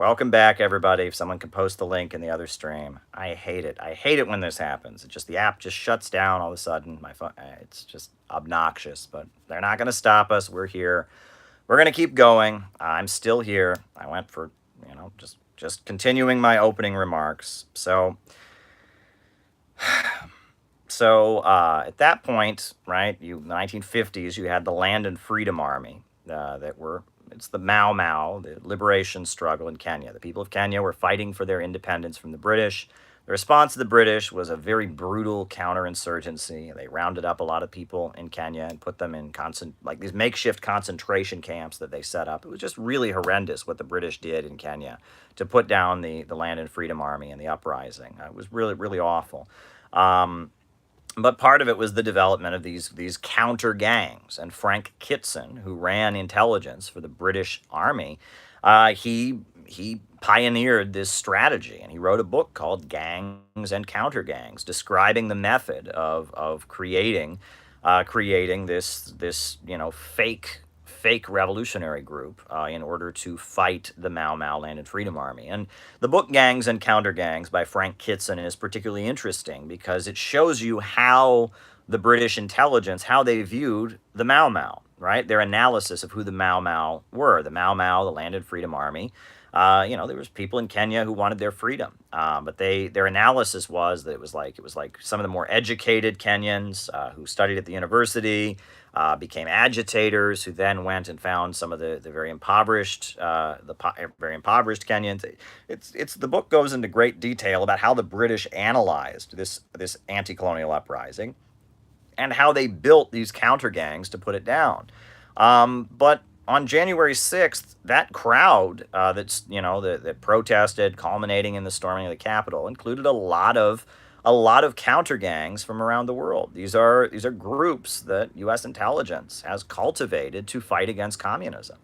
Welcome back, everybody. If someone can post the link in the other stream, I hate it. I hate it when this happens. It just the app just shuts down all of a sudden. My phone, it's just obnoxious. But they're not going to stop us. We're here. We're going to keep going. I'm still here. I went for just continuing my opening remarks. So at that point, right, the 1950s, you had the Land and Freedom Army it's the Mau Mau, the liberation struggle in Kenya. The people of Kenya were fighting for their independence from the British. The response to the British was a very brutal counterinsurgency. They rounded up a lot of people in Kenya and put them in like these makeshift concentration camps that they set up. It was just really horrendous what the British did in Kenya to put down the Land and Freedom Army and the uprising. It was really, really awful. But part of it was the development of these counter gangs. And Frank Kitson, who ran intelligence for the British Army, he pioneered this strategy, and he wrote a book called Gangs and Counter Gangs, describing the method of creating this fake revolutionary group in order to fight the Mau Mau Land and Freedom Army. And the book Gangs and Counter Gangs by Frank Kitson is particularly interesting because it shows you how the British intelligence, how they viewed the Mau Mau, right? Their analysis of who the Mau Mau were. The Mau Mau, the Land and Freedom Army. There was people in Kenya who wanted their freedom, but their analysis was that it was like some of the more educated Kenyans who studied at the university, became agitators who then went and found some of the very impoverished Kenyans. It's the book goes into great detail about how the British analyzed this anti-colonial uprising and how they built these counter gangs to put it down. But on January 6th, that crowd that protested, culminating in the storming of the Capitol, included a lot of counter gangs from around the world. These are groups that U.S. intelligence has cultivated to fight against communism.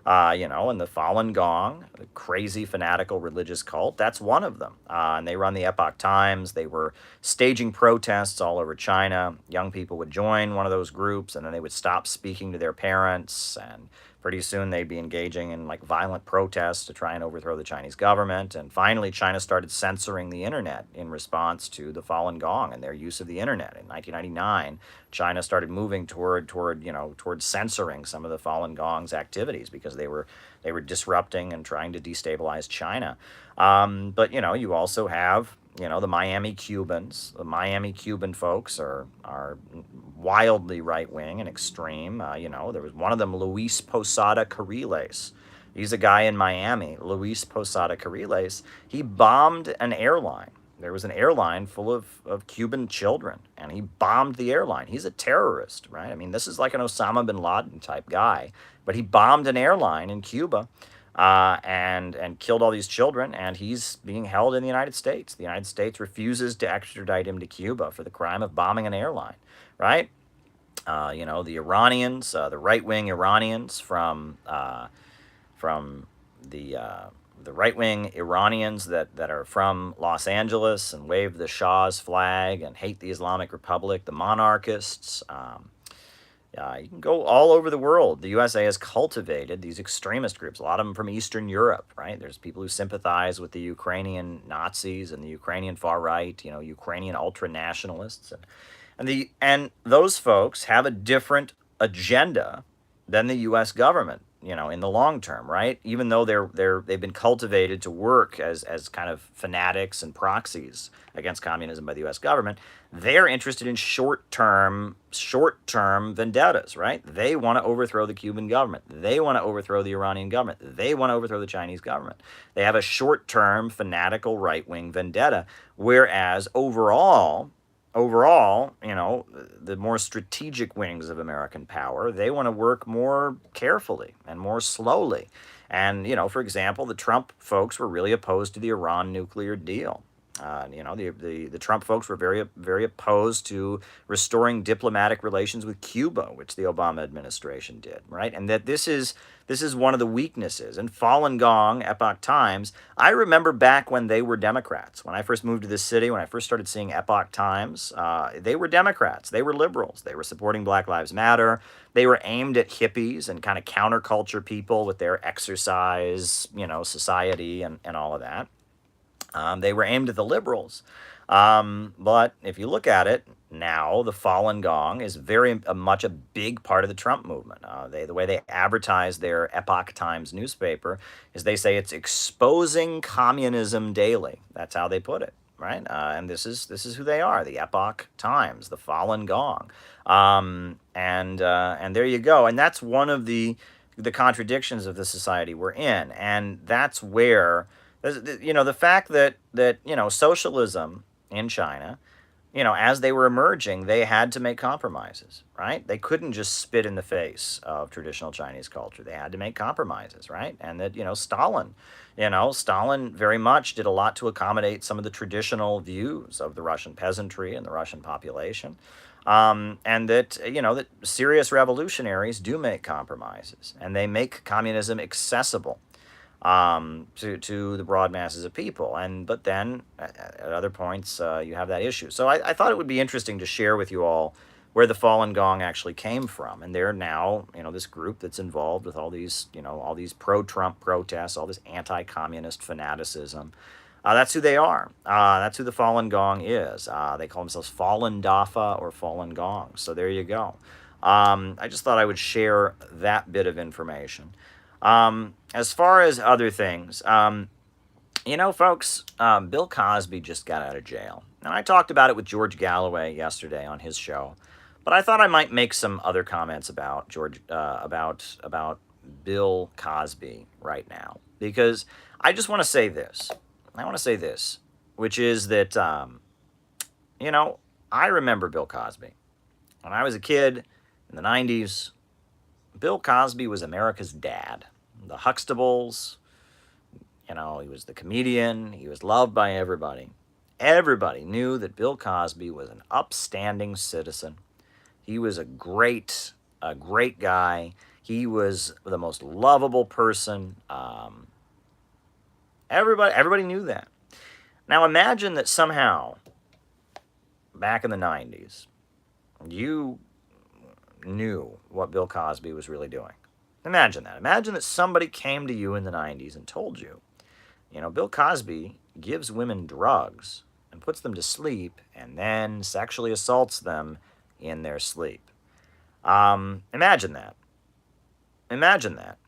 And the Falun Gong, the crazy fanatical religious cult, that's one of them. And they run the Epoch Times. They were staging protests all over China. Young people would join one of those groups, and then they would stop speaking to their parents, and pretty soon they'd be engaging in like violent protests to try and overthrow the Chinese government. And finally, China started censoring the internet in response to the Falun Gong and their use of the internet. In 1999, China started moving toward censoring some of the Falun Gong's activities because they were disrupting and trying to destabilize China. But you also have the Miami Cubans. The Miami Cuban folks are wildly right-wing and extreme. There was one of them, Luis Posada Carriles. He's a guy in Miami, Luis Posada Carriles. He bombed an airline. There was an airline full of Cuban children, and he bombed the airline. He's a terrorist, right? I mean, this is like an Osama bin Laden type guy, but he bombed an airline in Cuba and killed all these children, and he's being held in the United States. The United States refuses to extradite him to Cuba for the crime of bombing an airline, right? The Iranians, the right-wing Iranians from the right-wing Iranians that are from Los Angeles and wave the Shah's flag and hate the Islamic Republic, the monarchists. You can go all over the world. The USA has cultivated these extremist groups, a lot of them from Eastern Europe, right? There's people who sympathize with the Ukrainian Nazis and the Ukrainian far right, Ukrainian ultra-nationalists. And those folks have a different agenda than the U.S. government, in the long term, right? Even though they've been cultivated to work as kind of fanatics and proxies against communism by the U.S. government, they're interested in short-term vendettas, right? They want to overthrow the Cuban government. They want to overthrow the Iranian government. They want to overthrow the Chinese government. They have a short-term fanatical right-wing vendetta, whereas overall, the more strategic wings of American power, they want to work more carefully and more slowly. And, for example, the Trump folks were really opposed to the Iran nuclear deal. The Trump folks were very opposed to restoring diplomatic relations with Cuba, which the Obama administration did, right? And that this is one of the weaknesses. And Falun Gong, Epoch Times, I remember back when they were Democrats. When I first moved to this city, when I first started seeing Epoch Times, they were Democrats. They were liberals. They were supporting Black Lives Matter. They were aimed at hippies and kind of counterculture people with their exercise, society and all of that. They were aimed at the liberals. But if you look at it now, the Falun Gong is very much a big part of the Trump movement. The way they advertise their Epoch Times newspaper is they say it's exposing communism daily. That's how they put it, right? And this is who they are, the Epoch Times, the Falun Gong. And there you go. And that's one of the contradictions of the society we're in. And that's where the fact that socialism in China, as they were emerging, they had to make compromises, right? They couldn't just spit in the face of traditional Chinese culture. They had to make compromises, right? And that Stalin very much did a lot to accommodate some of the traditional views of the Russian peasantry and the Russian population. And that serious revolutionaries do make compromises, and they make communism accessible to the broad masses of people. But then at other points, you have that issue. So I thought it would be interesting to share with you all where the Falun Gong actually came from. And they're now, this group that's involved with all these pro-Trump protests, all this anti-communist fanaticism. That's who they are. That's who the Falun Gong is. They call themselves Falun Dafa or Falun Gong. So there you go. I just thought I would share that bit of information. As far as other things, folks, Bill Cosby just got out of jail. And I talked about it with George Galloway yesterday on his show. But I thought I might make some other comments about about Bill Cosby right now. Because I just want to say this. Which is that, I remember Bill Cosby. When I was a kid in the 90s, Bill Cosby was America's dad. The Huxtables, he was the comedian. He was loved by everybody. Everybody knew that Bill Cosby was an upstanding citizen. He was a great guy. He was the most lovable person. Everybody knew that. Now imagine that somehow, back in the 90s, you knew what Bill Cosby was really doing. Imagine that. Imagine that somebody came to you in the 90s and told you, Bill Cosby gives women drugs and puts them to sleep and then sexually assaults them in their sleep. Imagine that. Imagine that.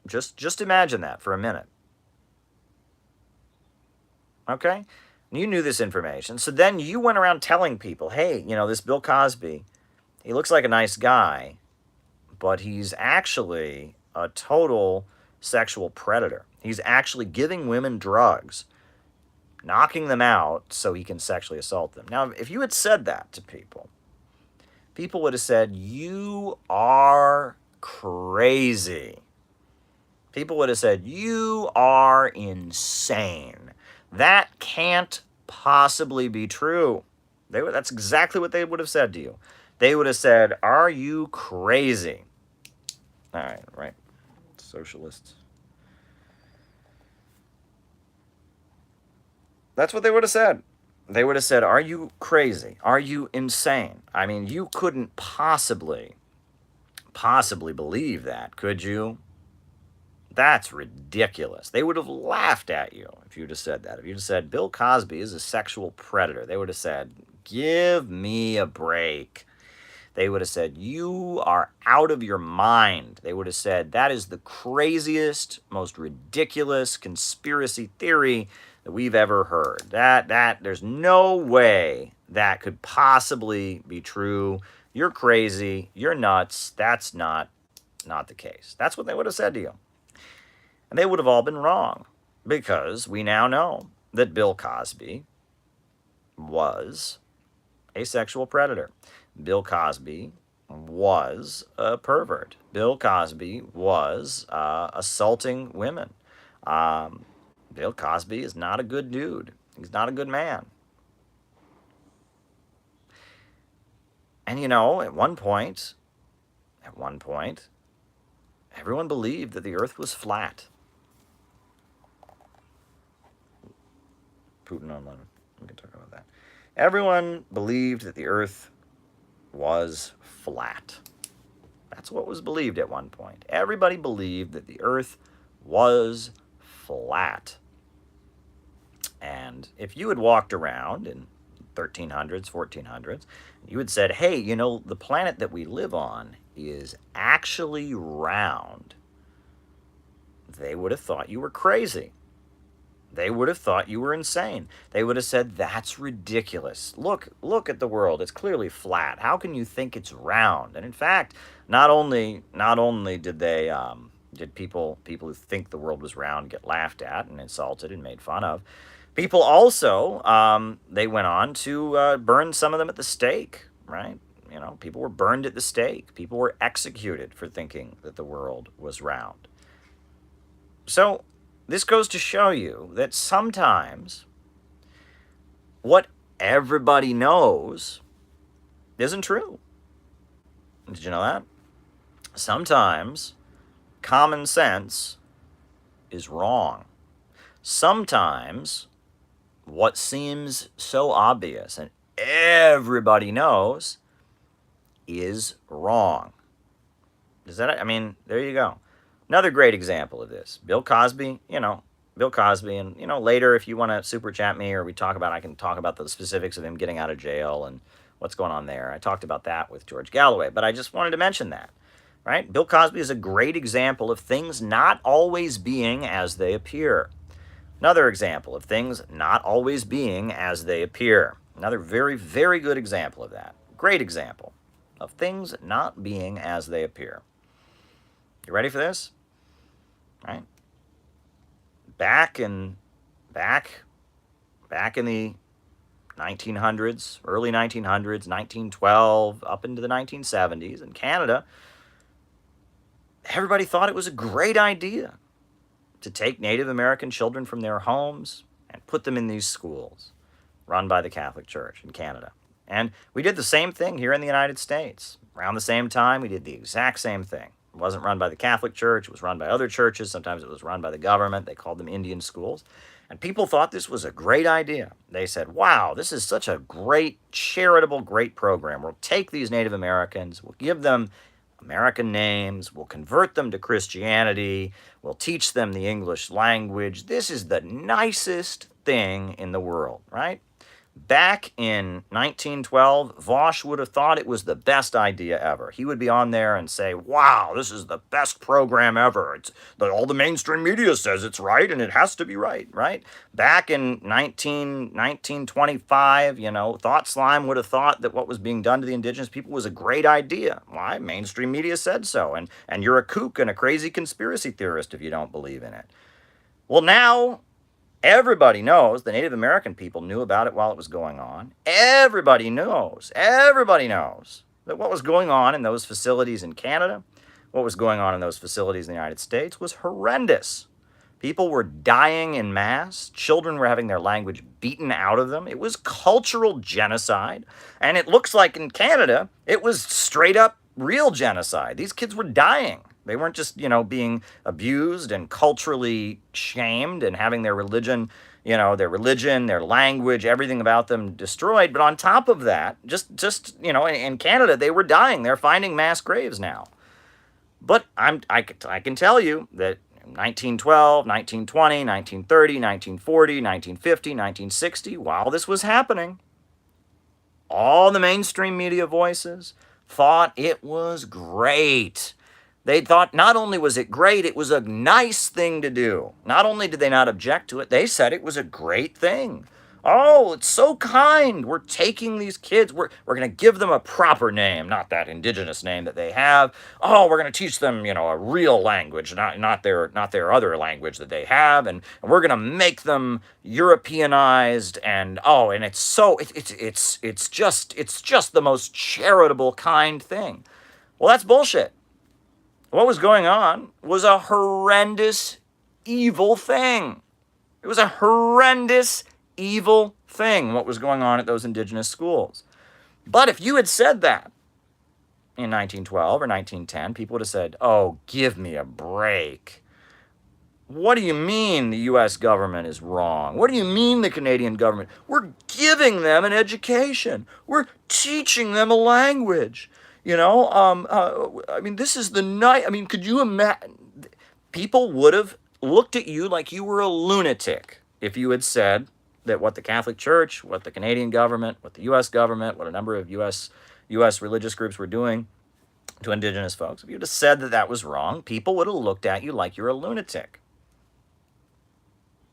Just imagine that for a minute. Okay? You knew this information. So then you went around telling people, hey, this Bill Cosby, he looks like a nice guy, but he's actually a total sexual predator. He's actually giving women drugs, knocking them out so he can sexually assault them. Now, if you had said that to people, people would have said, you are crazy. People would have said, you are insane. That can't possibly be true. That's exactly what they would have said to you. They would have said, are you crazy? All right. Socialists. That's what they would have said. They would have said, are you crazy? Are you insane? I mean, you couldn't possibly believe that, could you? That's ridiculous. They would have laughed at you if you'd have said that. If you'd have said, Bill Cosby is a sexual predator, they would have said, give me a break. They would have said, you are out of your mind. They would have said, that is the craziest, most ridiculous conspiracy theory that we've ever heard. There's no way that could possibly be true. You're crazy. You're nuts. That's not the case. That's what they would have said to you. And they would have all been wrong, because we now know that Bill Cosby was a sexual predator. Bill Cosby was a pervert. Bill Cosby was assaulting women. Bill Cosby is not a good dude. He's not a good man. And at one point, everyone believed that the earth was flat. Putin online. We can talk about that. Everyone believed that the earth was flat. That's what was believed at one point. Everybody believed that the earth was flat. And if you had walked around in 1300s, 1400s, you had said, hey, the planet that we live on is actually round, they would have thought you were crazy. They would have thought you were insane. They would have said, that's ridiculous. Look at the world. It's clearly flat. How can you think it's round? And in fact, not only did they did people who think the world was round get laughed at and insulted and made fun of, people also, they went on to burn some of them at the stake, right? People were burned at the stake. People were executed for thinking that the world was round. So this goes to show you that sometimes what everybody knows isn't true. Did you know that? Sometimes common sense is wrong. Sometimes what seems so obvious and everybody knows is wrong. There you go. Another great example of this, Bill Cosby, and, later if you want to super chat me or I can talk about the specifics of him getting out of jail and what's going on there. I talked about that with George Galloway, but I just wanted to mention that, right? Bill Cosby is a great example of things not always being as they appear. Another example of things not always being as they appear. Another very, very good example of that. Great example of things not being as they appear. You ready for this? Right? Back in the 1900s, early 1900s, 1912, up into the 1970s in Canada, everybody thought it was a great idea to take Native American children from their homes and put them in these schools run by the Catholic Church in Canada. And we did the same thing here in the United States. Around the same time, we did the exact same thing. It wasn't run by the Catholic Church. It was run by other churches. Sometimes it was run by the government. They called them Indian schools. And people thought this was a great idea. They said, wow, this is such a great, charitable, great program. We'll take these Native Americans, we'll give them American names, we'll convert them to Christianity, we'll teach them the English language. This is the nicest thing in the world, right? Back in 1912, Vosh would have thought it was the best idea ever. He would be on there and say, wow, this is the best program ever. All the mainstream media says it's right, and it has to be right, right? Back in 1925, Thought Slime would have thought that what was being done to the indigenous people was a great idea. Why? Mainstream media said so, and you're a kook and a crazy conspiracy theorist if you don't believe in it. Well, now everybody knows, the Native American people knew about it while it was going on. Everybody knows that what was going on in those facilities in Canada, what was going on in those facilities in the United States was horrendous. People were dying en masse. Children were having their language beaten out of them. It was cultural genocide. And it looks like in Canada, it was straight up real genocide. These kids were dying. They weren't just, being abused and culturally shamed and having their religion, their language, everything about them destroyed. But on top of that, just in Canada, they were dying. They're finding mass graves now. But I can tell you that 1912, 1920, 1930, 1940, 1950, 1960, while this was happening, all the mainstream media voices thought it was great. They thought not only was it great, it was a nice thing to do. Not only did they not object to it, they said it was a great thing. Oh, it's so kind. We're taking these kids. We're going to give them a proper name, not that indigenous name that they have. Oh, we're going to teach them, a real language, not their other language that they have, and we're going to make them Europeanized. And it's just the most charitable, kind thing. Well, that's bullshit. What was going on was a horrendous, evil thing. It was a horrendous, evil thing, what was going on at those indigenous schools. But if you had said that in 1912 or 1910, people would have said, oh, give me a break. What do you mean the U.S. government is wrong? What do you mean the Canadian government? We're giving them an education. We're teaching them a language. I mean, this is the night. I mean, could you imagine? People would have looked at you like you were a lunatic if you had said that what the Catholic Church, what the Canadian government, what the U.S. government, what a number of U.S. religious groups were doing to indigenous folks. If you had said that that was wrong, people would have looked at you like you're a lunatic.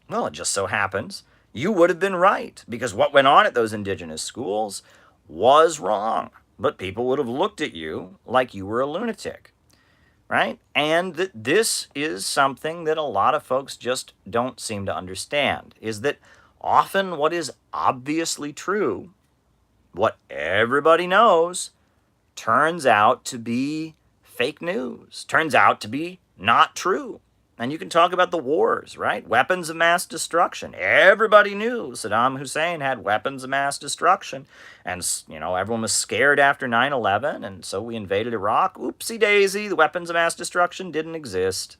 Well, it just so happens you would have been right, because what went on at those indigenous schools was wrong. But people would have looked at you like you were a lunatic, right? And that this is something that a lot of folks just don't seem to understand, is that often what is obviously true, what everybody knows, turns out to be fake news, turns out to be not true. And you can talk about the wars, right? Weapons of mass destruction. Everybody knew Saddam Hussein had weapons of mass destruction. And, everyone was scared after 9/11, and so we invaded Iraq. Oopsie daisy, the weapons of mass destruction didn't exist.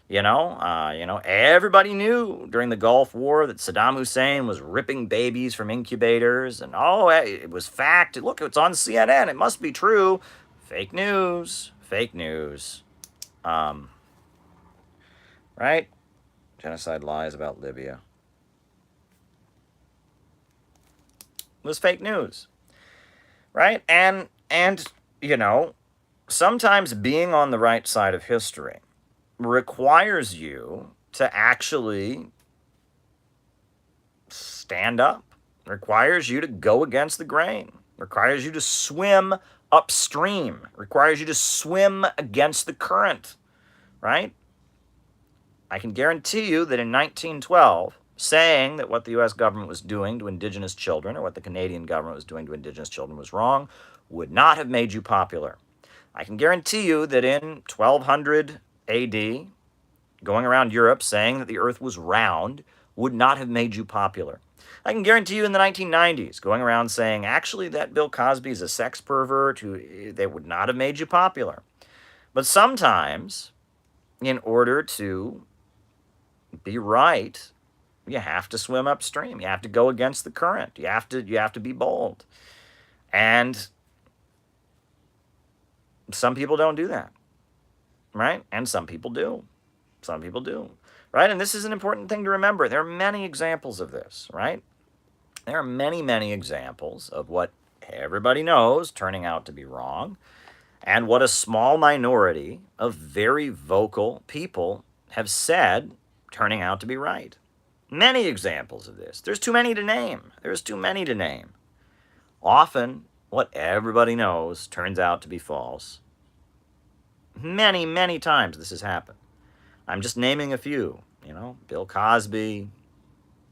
Everybody knew during the Gulf War that Saddam Hussein was ripping babies from incubators. And, it was fact. Look, it's on CNN. It must be true. Fake news. Fake news. Right? Genocide lies about Libya. It was fake news. Right? And sometimes being on the right side of history requires you to actually stand up, requires you to go against the grain, requires you to swim upstream, requires you to swim against the current, right? I can guarantee you that in 1912, saying that what the U.S. government was doing to indigenous children, or what the Canadian government was doing to indigenous children, was wrong, would not have made you popular. I can guarantee you that in 1200 AD, going around Europe saying that the earth was round would not have made you popular. I can guarantee you in the 1990s, going around saying, actually, that Bill Cosby is a sex pervert, they would not have made you popular. But sometimes, in order to be right, you have to swim upstream. You have to go against the current. You have to be bold. And some people don't do that, right? And some people do. Some people do, right? And this is an important thing to remember. There are many examples of this, right? There are many, many examples of what everybody knows turning out to be wrong, and what a small minority of very vocal people have said turning out to be right. Many examples of this. There's too many to name. There's too many to name. Often, what everybody knows turns out to be false. Many, many times this has happened. I'm just naming a few. Bill Cosby,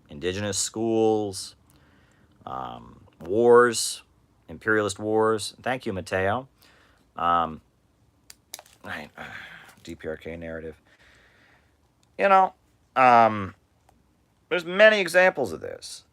indigenous schools, wars, imperialist wars. Thank you, Mateo. Right, DPRK narrative. There's many examples of this.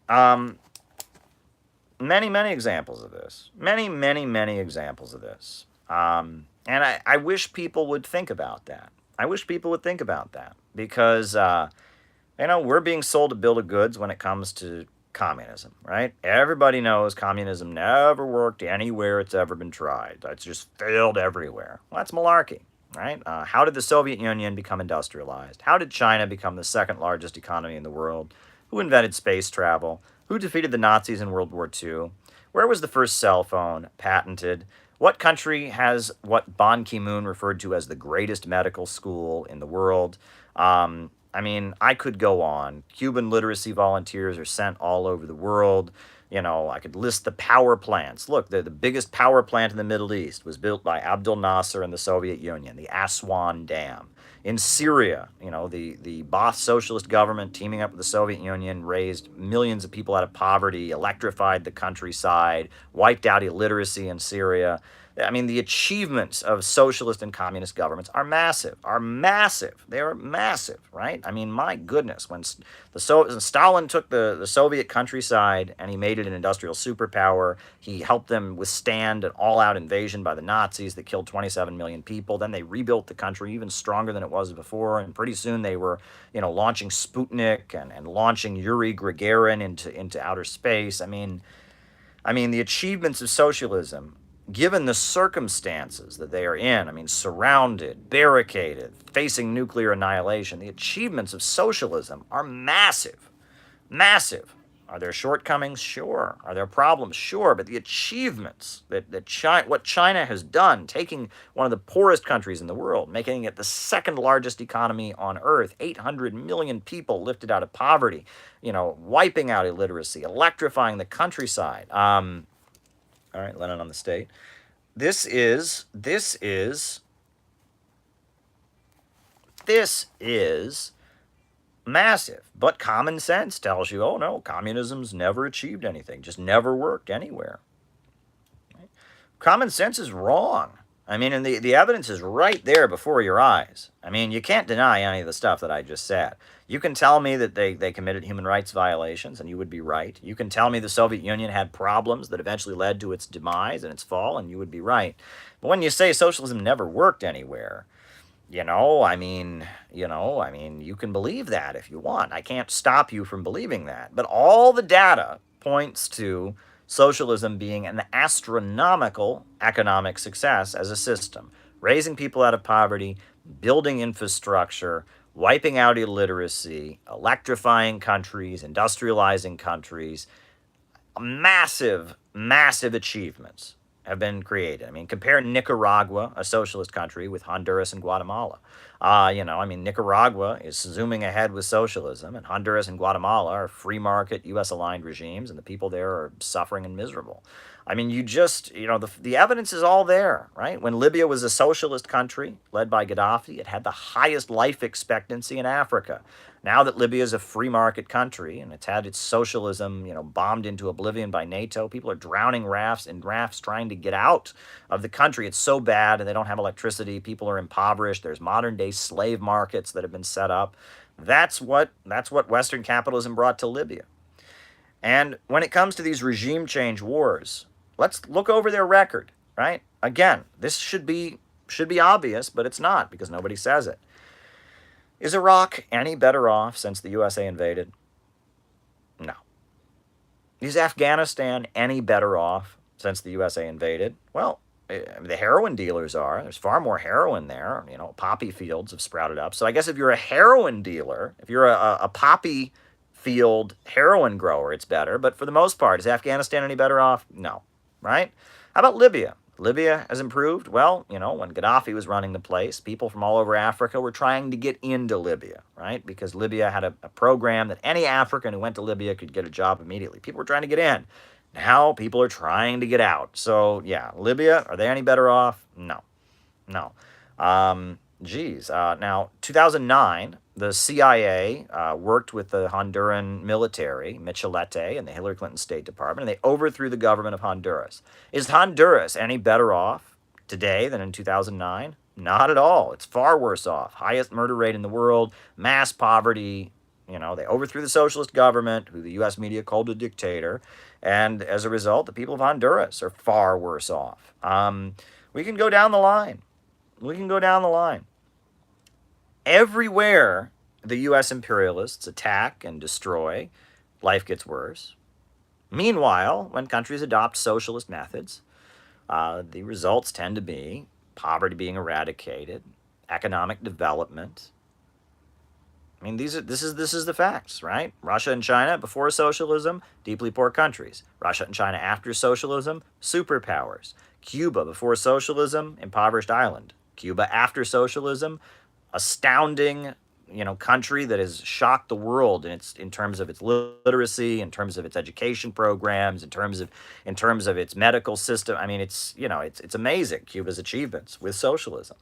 Many, many examples of this. Many, many, many examples of this. And I wish people would think about that. I wish people would think about that, because, we're being sold a bill of goods when it comes to communism, right? Everybody knows communism never worked anywhere it's ever been tried. It's just failed everywhere. Well, that's malarkey, right? How did the Soviet Union become industrialized? How did China become the second largest economy in the world? Who invented space travel? Who defeated the Nazis in World War II? Where was the first cell phone patented? What country has what Ban Ki-moon referred to as the greatest medical school in the world? I could go on. Cuban literacy volunteers are sent all over the world. I could list the power plants. Look, the biggest power plant in the Middle East was built by Abdel Nasser and the Soviet Union, the Aswan Dam. In Syria, the Ba'ath Socialist government teaming up with the Soviet Union raised millions of people out of poverty, electrified the countryside, wiped out illiteracy in Syria. I mean, the achievements of socialist and communist governments are massive. They are massive, right? I mean, my goodness, when Stalin took the Soviet countryside and he made it an industrial superpower, he helped them withstand an all-out invasion by the Nazis that killed 27 million people. Then they rebuilt the country even stronger than it was before, and pretty soon they were, launching Sputnik and launching Yuri Gagarin into outer space. I mean, the achievements of socialism, given the circumstances that they are in, I mean, surrounded, barricaded, facing nuclear annihilation, the achievements of socialism are massive. Massive. Are there shortcomings? Sure. Are there problems? Sure. But the achievements what China has done, taking one of the poorest countries in the world, making it the second largest economy on earth, 800 million people lifted out of poverty, wiping out illiteracy, electrifying the countryside. All right, Lenin on the State. This is massive. But common sense tells you, oh no, communism's never achieved anything, just never worked anywhere. Right? Common sense is wrong. I mean, and the evidence is right there before your eyes. I mean, you can't deny any of the stuff that I just said. You can tell me that they committed human rights violations, and you would be right. You can tell me the Soviet Union had problems that eventually led to its demise and its fall, and you would be right. But when you say socialism never worked anywhere, you can believe that if you want. I can't stop you from believing that. But all the data points to socialism being an astronomical economic success as a system, raising people out of poverty, building infrastructure, wiping out illiteracy, electrifying countries, industrializing countries. Massive achievements have been created. I mean, compare Nicaragua, a socialist country, with Honduras and Guatemala. Nicaragua is zooming ahead with socialism, and Honduras and Guatemala are free market, U.S.-aligned regimes, and the people there are suffering and miserable. I mean, the evidence is all there, right? When Libya was a socialist country led by Gaddafi, it had the highest life expectancy in Africa. Now that Libya is a free market country and it's had its socialism, bombed into oblivion by NATO, people are drowning in rafts trying to get out of the country. It's so bad, and they don't have electricity. People are impoverished. There's modern-day slave markets that have been set up. That's what Western capitalism brought to Libya. And when it comes to these regime change wars, let's look over their record, right? Again, this should be obvious, but it's not because nobody says it. Is Iraq any better off since the USA invaded? No. Is Afghanistan any better off since the USA invaded? Well, the heroin dealers are. There's far more heroin there. Poppy fields have sprouted up. So I guess if you're a heroin dealer, if you're a poppy field heroin grower, it's better. But for the most part, is Afghanistan any better off? No. Right? How about Libya? Libya has improved. Well, when Gaddafi was running the place, people from all over Africa were trying to get into Libya, right? Because Libya had a program that any African who went to Libya could get a job immediately. People were trying to get in. Now people are trying to get out. So, yeah, Libya, are they any better off? No. Now, 2009, the CIA worked with the Honduran military, Michelete, and the Hillary Clinton State Department, and they overthrew the government of Honduras. Is Honduras any better off today than in 2009? Not at all. It's far worse off. Highest murder rate in the world, mass poverty. They overthrew the socialist government, who the U.S. media called a dictator, and as a result, the people of Honduras are far worse off. We can go down the line. Everywhere the U.S. imperialists attack and destroy, life gets worse. Meanwhile, when countries adopt socialist methods, the results tend to be poverty being eradicated, economic development. I mean, this is the facts, right? Russia and China before socialism, deeply poor countries. Russia and China after socialism, superpowers. Cuba before socialism, impoverished island. Cuba after socialism, astounding, country that has shocked the world in terms of its literacy, in terms of its education programs, in terms of its medical system. I mean, it's amazing, Cuba's achievements with socialism.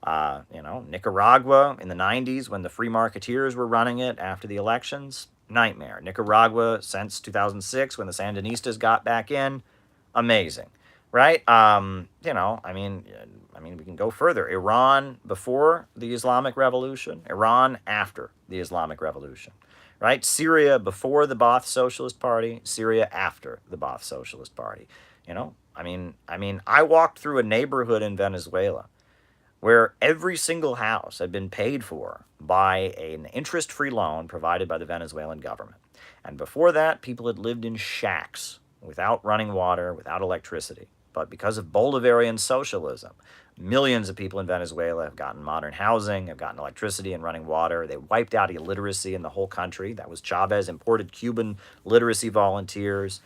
Nicaragua in the 90s, when the free marketeers were running it after the elections, nightmare. Nicaragua since 2006, when the Sandinistas got back in, amazing. right? We can go further. Iran before the Islamic Revolution, Iran after the Islamic Revolution, right? Syria before the Ba'ath Socialist Party, Syria after the Ba'ath Socialist Party. I walked through a neighborhood in Venezuela where every single house had been paid for by an interest-free loan provided by the Venezuelan government. And before that, people had lived in shacks without running water, without electricity. But because of Bolivarian socialism, millions of people in Venezuela have gotten modern housing, have gotten electricity and running water. They wiped out illiteracy in the whole country. That was Chavez, imported Cuban literacy volunteers.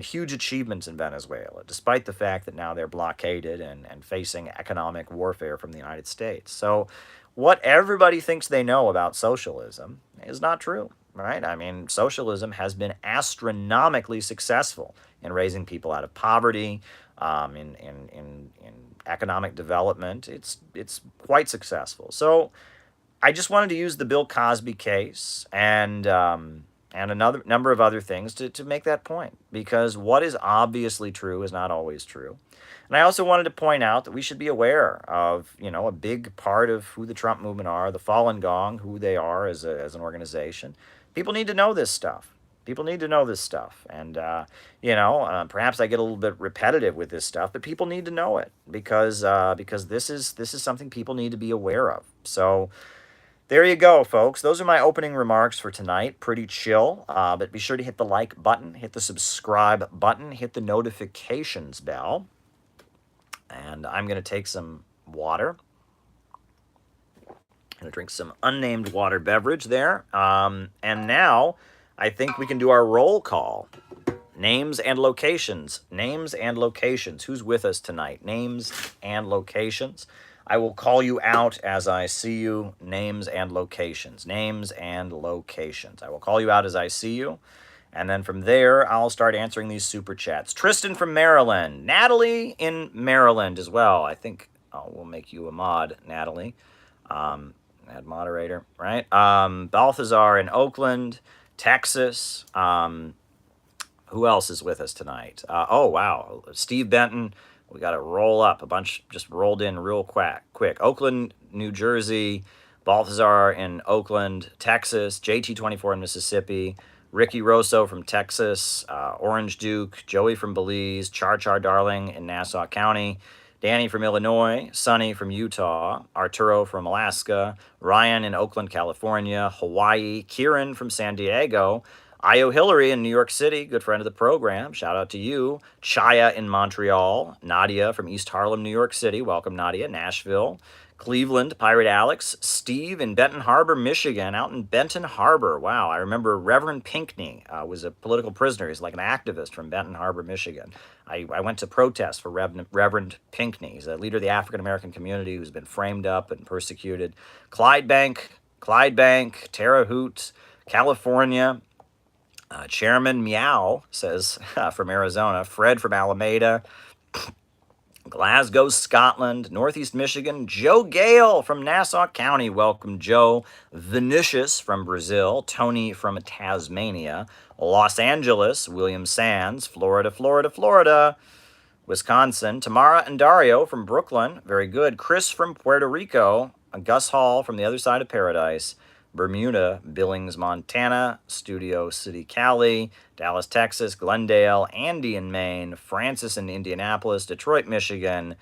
Huge achievements in Venezuela, despite the fact that now they're blockaded and facing economic warfare from the United States. So, what everybody thinks they know about socialism is not true, right? Socialism has been astronomically successful in raising people out of poverty, in economic development. It's quite successful. So, I just wanted to use the Bill Cosby case and another number of other things to make that point, because what is obviously true is not always true. And I also wanted to point out that we should be aware of, a big part of who the Trump movement are, the Falun Gong, who they are as an organization. People need to know this stuff. People need to know this stuff. And, perhaps I get a little bit repetitive with this stuff, but people need to know it because this is something people need to be aware of. So, there you go, folks. Those are my opening remarks for tonight. Pretty chill, but be sure to hit the like button, hit the subscribe button, hit the notifications bell. And I'm going to take some water. I'm going to drink some unnamed water beverage there. And now I think we can do our roll call. Names and locations. Names and locations. Who's with us tonight? Names and locations. I will call you out as I see you. Names and locations. Names and locations. I will call you out as I see you. And then from there, I'll start answering these super chats. Tristan from Maryland. Natalie in Maryland as well. I think we'll make you a mod, Natalie. Add moderator, right? Balthazar in Oakland, Texas. Who else is with us tonight? Oh, wow. Steve Benton. We got to roll up. A bunch just rolled in real quick. Oakland, New Jersey. Balthazar in Oakland, Texas. JT24 in Mississippi. Ricky Rosso from Texas. Orange Duke. Joey from Belize. Char Darling in Nassau County. Danny from Illinois. Sonny from Utah. Arturo from Alaska. Ryan in Oakland, California. Hawaii. Kieran from San Diego. Io Hillary in New York City, good friend of the program. Shout out to you. Chaya in Montreal. Nadia from East Harlem, New York City. Welcome, Nadia. Nashville. Cleveland, Pirate Alex. Steve in Benton Harbor, Michigan. Out in Benton Harbor. Wow, I remember Reverend Pinckney was a political prisoner. He's like an activist from Benton Harbor, Michigan. I went to protest for Reverend Pinckney. He's a leader of the African-American community who's been framed up and persecuted. Clydebank, Terre Haute, California. Chairman Meow says from Arizona. Fred from Alameda. Glasgow, Scotland. Northeast Michigan. Joe Gale from Nassau County. Welcome, Joe. Vinicius from Brazil. Tony from Tasmania. Los Angeles. William Sands. Florida. Wisconsin. Tamara and Dario from Brooklyn. Very good. Chris from Puerto Rico. Gus Hall from the other side of paradise. Bermuda, Billings, Montana, Studio City, Cali, Dallas, Texas, Glendale, Andy in Maine, Francis in Indianapolis, Detroit, Michigan,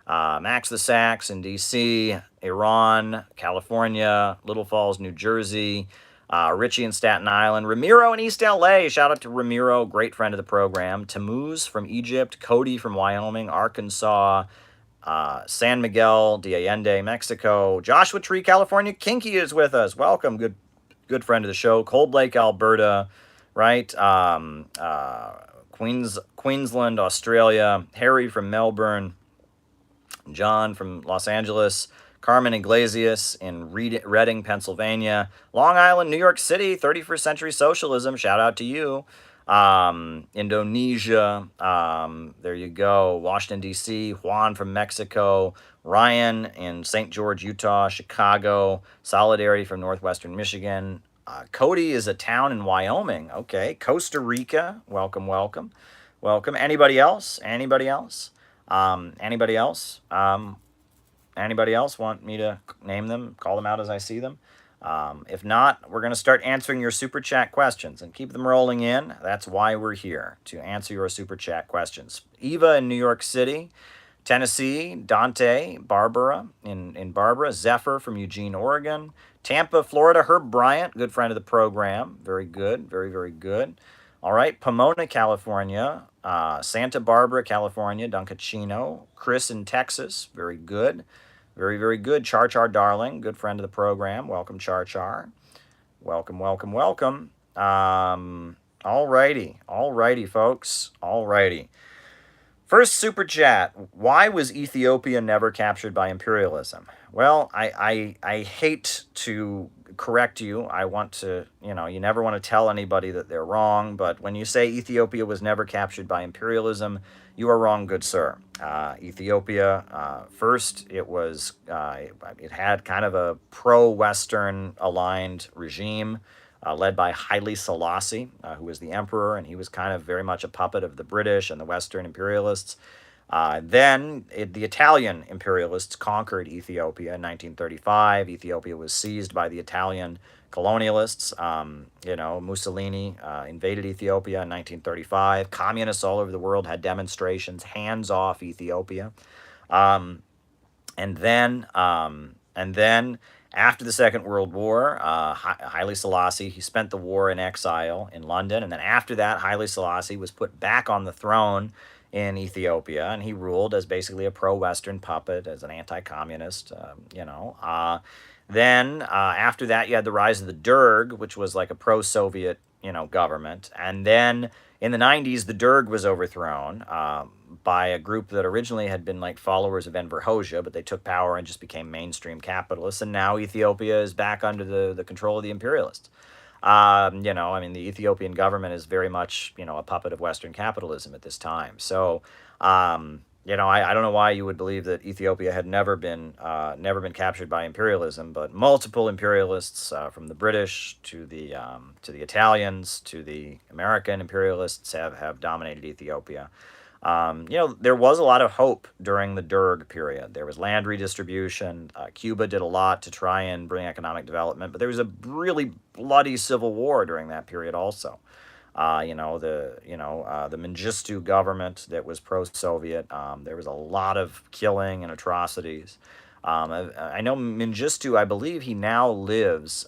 Max the Sax in D.C., Iran, California, Little Falls, New Jersey, Richie in Staten Island, Ramiro in East L.A., shout out to Ramiro, great friend of the program, Tammuz from Egypt, Cody from Wyoming, Arkansas, San Miguel de Allende, Mexico. Joshua Tree, California. Kinky is with us. Welcome. Good friend of the show. Cold Lake, Alberta. Right? Queensland, Australia. Harry from Melbourne. John from Los Angeles. Carmen Iglesias in Reading, Pennsylvania. Long Island, New York City. 31st Century Socialism. Shout out to you. Indonesia, there you go. Washington, D.C., Juan from Mexico, Ryan in St. George, Utah, Chicago, Solidarity from Northwestern Michigan. Cody is a town in Wyoming. Okay. Costa Rica, welcome. welcome. Anybody else? Anybody else? Anybody else? Anybody else want me to name them, call them out as I see them? If not, we're going to start answering your super chat questions and keep them rolling in. That's why we're here, to answer your super chat questions. Eva in New York City, Tennessee, Dante, Barbara in Barbara, Zephyr from Eugene, Oregon, Tampa, Florida, Herb Bryant, good friend of the program. Very good, very, very good. All right, Pomona, California, Santa Barbara, California, Duncachino, Chris in Texas, very good. Very, very good. Char Char Darling, good friend of the program. Welcome, Char Char. Welcome, welcome, welcome. All righty, folks. All righty. First super chat. Why was Ethiopia never captured by imperialism? Well, I hate to correct you. I want to, you never want to tell anybody that they're wrong, but when you say Ethiopia was never captured by imperialism, you are wrong, good sir. Ethiopia, first, it had kind of a pro-Western aligned regime led by Haile Selassie, who was the emperor, and he was kind of very much a puppet of the British and the Western imperialists. The Italian imperialists conquered Ethiopia in 1935. Ethiopia was seized by the Italian colonialists. Mussolini invaded Ethiopia in 1935. Communists all over the world had demonstrations, hands off Ethiopia. And then after the Second World War, Haile Selassie, he spent the war in exile in London. And then after that, Haile Selassie was put back on the throne in Ethiopia, and he ruled as basically a pro-Western puppet, as an anti-communist, Then after that, you had the rise of the Derg, which was like a pro-Soviet, government. And then in the 90s, the Derg was overthrown by a group that originally had been like followers of Enver Hoxha, but they took power and just became mainstream capitalists. And now Ethiopia is back under the control of the imperialists. The Ethiopian government is very much, a puppet of Western capitalism at this time. So, I don't know why you would believe that Ethiopia had never been captured by imperialism, but multiple imperialists, from the British to the Italians to the American imperialists, have dominated Ethiopia. There was a lot of hope during the Derg period. There was land redistribution. Cuba did a lot to try and bring economic development, but there was a really bloody civil war during that period also. The Mengistu government that was pro-Soviet. There was a lot of killing and atrocities. I know Mengistu. I believe he now lives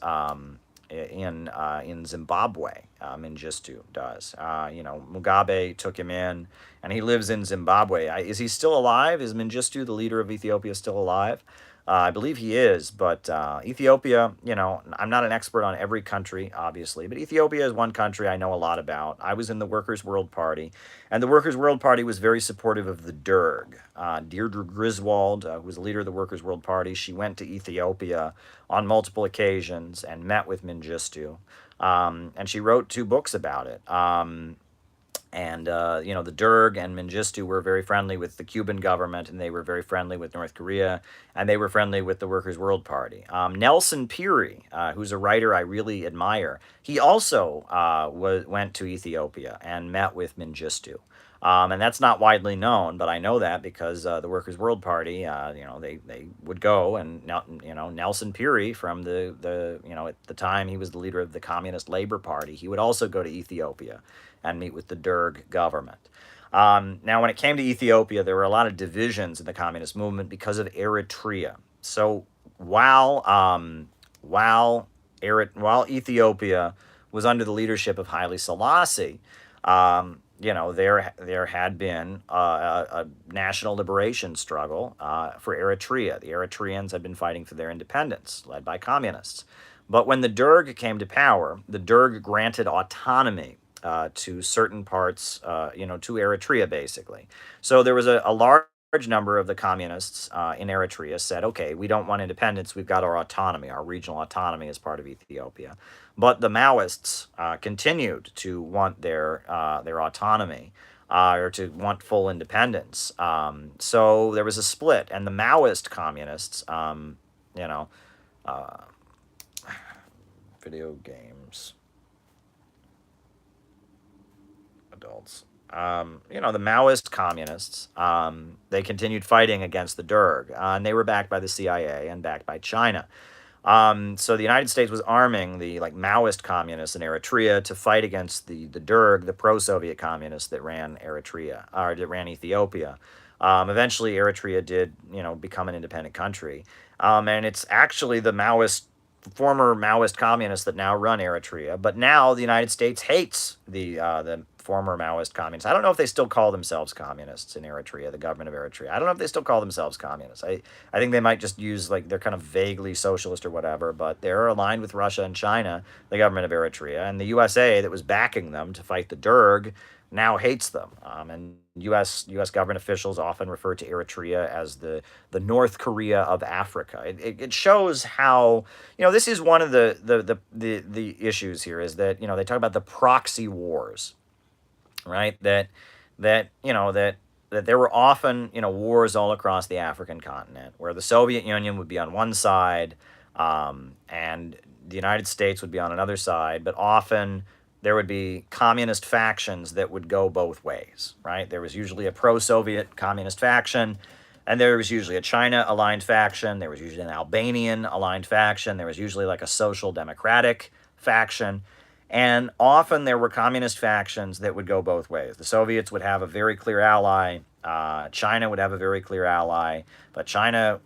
in Zimbabwe. Mengistu does. Mugabe took him in, and he lives in Zimbabwe. Is he still alive? Is Mengistu, the leader of Ethiopia, still alive? I believe he is, but Ethiopia, I'm not an expert on every country, obviously, but Ethiopia is one country I know a lot about. I was in the Workers' World Party, and the Workers' World Party was very supportive of the Derg. Deirdre Griswold, who was the leader of the Workers' World Party, she went to Ethiopia on multiple occasions and met with Mengistu, and she wrote 2 books about it. The Derg and Mengistu were very friendly with the Cuban government, and they were very friendly with North Korea, and they were friendly with the Workers' World Party. Nelson Peary, who's a writer I really admire, he also went to Ethiopia and met with Mengistu. And that's not widely known, but I know that because the Workers' World Party, they would go, and Nelson Peary, from at the time he was the leader of the Communist Labor Party, he would also go to Ethiopia and meet with the Derg government. Now, when it came to Ethiopia, there were a lot of divisions in the communist movement because of Eritrea. So while Ethiopia was under the leadership of Haile Selassie, there had been a national liberation struggle for Eritrea. The Eritreans had been fighting for their independence, led by communists. But when the Derg came to power, the Derg granted autonomy to certain parts, to Eritrea, basically. So there was a large number of the communists in Eritrea said, okay, we don't want independence, we've got our autonomy, our regional autonomy as part of Ethiopia. But the Maoists continued to want their autonomy, or to want full independence. So there was a split, and the Maoist communists, video games, adults. the Maoist communists, they continued fighting against the Derg, and they were backed by the CIA and backed by China. So the United States was arming the Maoist communists in Eritrea to fight against the Derg, the pro-Soviet communists that ran Eritrea or that ran Ethiopia. Eventually, Eritrea did become an independent country, and it's actually the former Maoist communists that now run Eritrea. But now the United States hates the former Maoist communists. I don't know if they still call themselves communists in Eritrea, the government of Eritrea. I don't know if they still call themselves communists. I think they might just use they're kind of vaguely socialist or whatever, but they're aligned with Russia and China, the government of Eritrea, and the USA that was backing them to fight the Derg now hates them. And U.S. government officials often refer to Eritrea as the North Korea of Africa. It shows how this is one of the issues here is that they talk about the proxy wars, right? That there were often wars all across the African continent where the Soviet Union would be on one side, and the United States would be on another side, but often there would be communist factions that would go both ways, right? There was usually a pro-Soviet communist faction, and there was usually a China-aligned faction. There was usually an Albanian-aligned faction. There was usually a social democratic faction. And often there were communist factions that would go both ways. The Soviets would have a very clear ally. China would have a very clear ally. But China,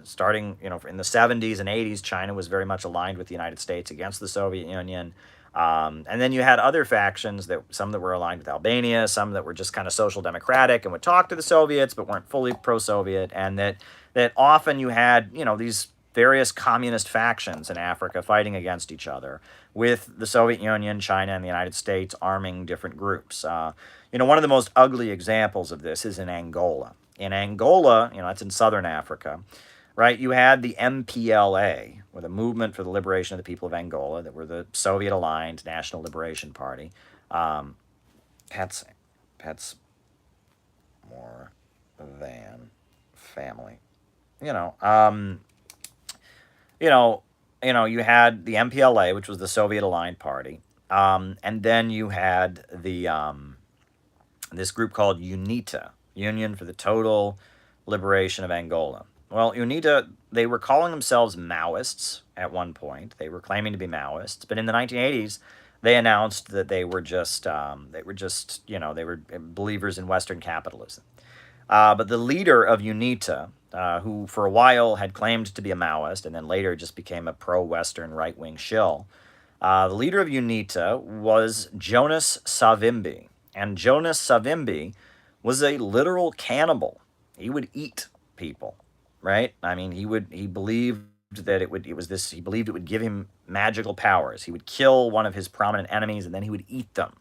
starting, in the 70s and 80s, China was very much aligned with the United States against the Soviet Union. And then you had other factions, some that were aligned with Albania, some that were just kind of social democratic and would talk to the Soviets but weren't fully pro-Soviet, and that often you had these various communist factions in Africa fighting against each other, with the Soviet Union, China, and the United States arming different groups. One of the most ugly examples of this is in Angola. In Angola, that's in southern Africa, right? You had the MPLA, or the Movement for the Liberation of the People of Angola, that were the Soviet-aligned National Liberation Party. Pets more than family. You had the MPLA, which was the Soviet-aligned party, and then you had this group called UNITA, Union for the Total Liberation of Angola. Well, UNITA, they were calling themselves Maoists at one point. They were claiming to be Maoists, but in the 1980s, they announced that they were believers in Western capitalism. But the leader of UNITA, who for a while had claimed to be a Maoist and then later just became a pro-Western right-wing shill, the leader of UNITA was Jonas Savimbi. And Jonas Savimbi was a literal cannibal. He would eat people, right? I mean, he believed that he believed it would give him magical powers. He would kill one of his prominent enemies and then he would eat them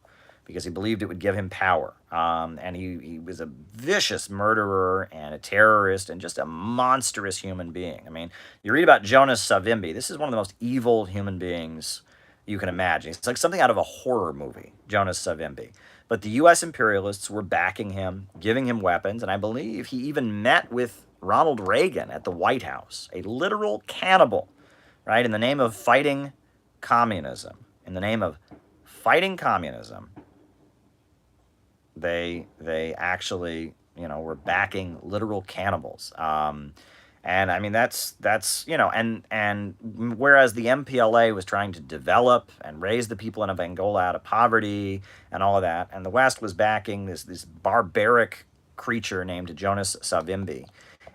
because he believed it would give him power. And he was a vicious murderer and a terrorist and just a monstrous human being. I mean, you read about Jonas Savimbi. This is one of the most evil human beings you can imagine. It's like something out of a horror movie, Jonas Savimbi. But the U.S. imperialists were backing him, giving him weapons, and I believe he even met with Ronald Reagan at the White House, a literal cannibal, right, in the name of fighting communism. In the name of fighting communism, they actually, were backing literal cannibals. And I mean, that's and whereas the MPLA was trying to develop and raise the people of Angola out of poverty and all of that, and the West was backing this barbaric creature named Jonas Savimbi.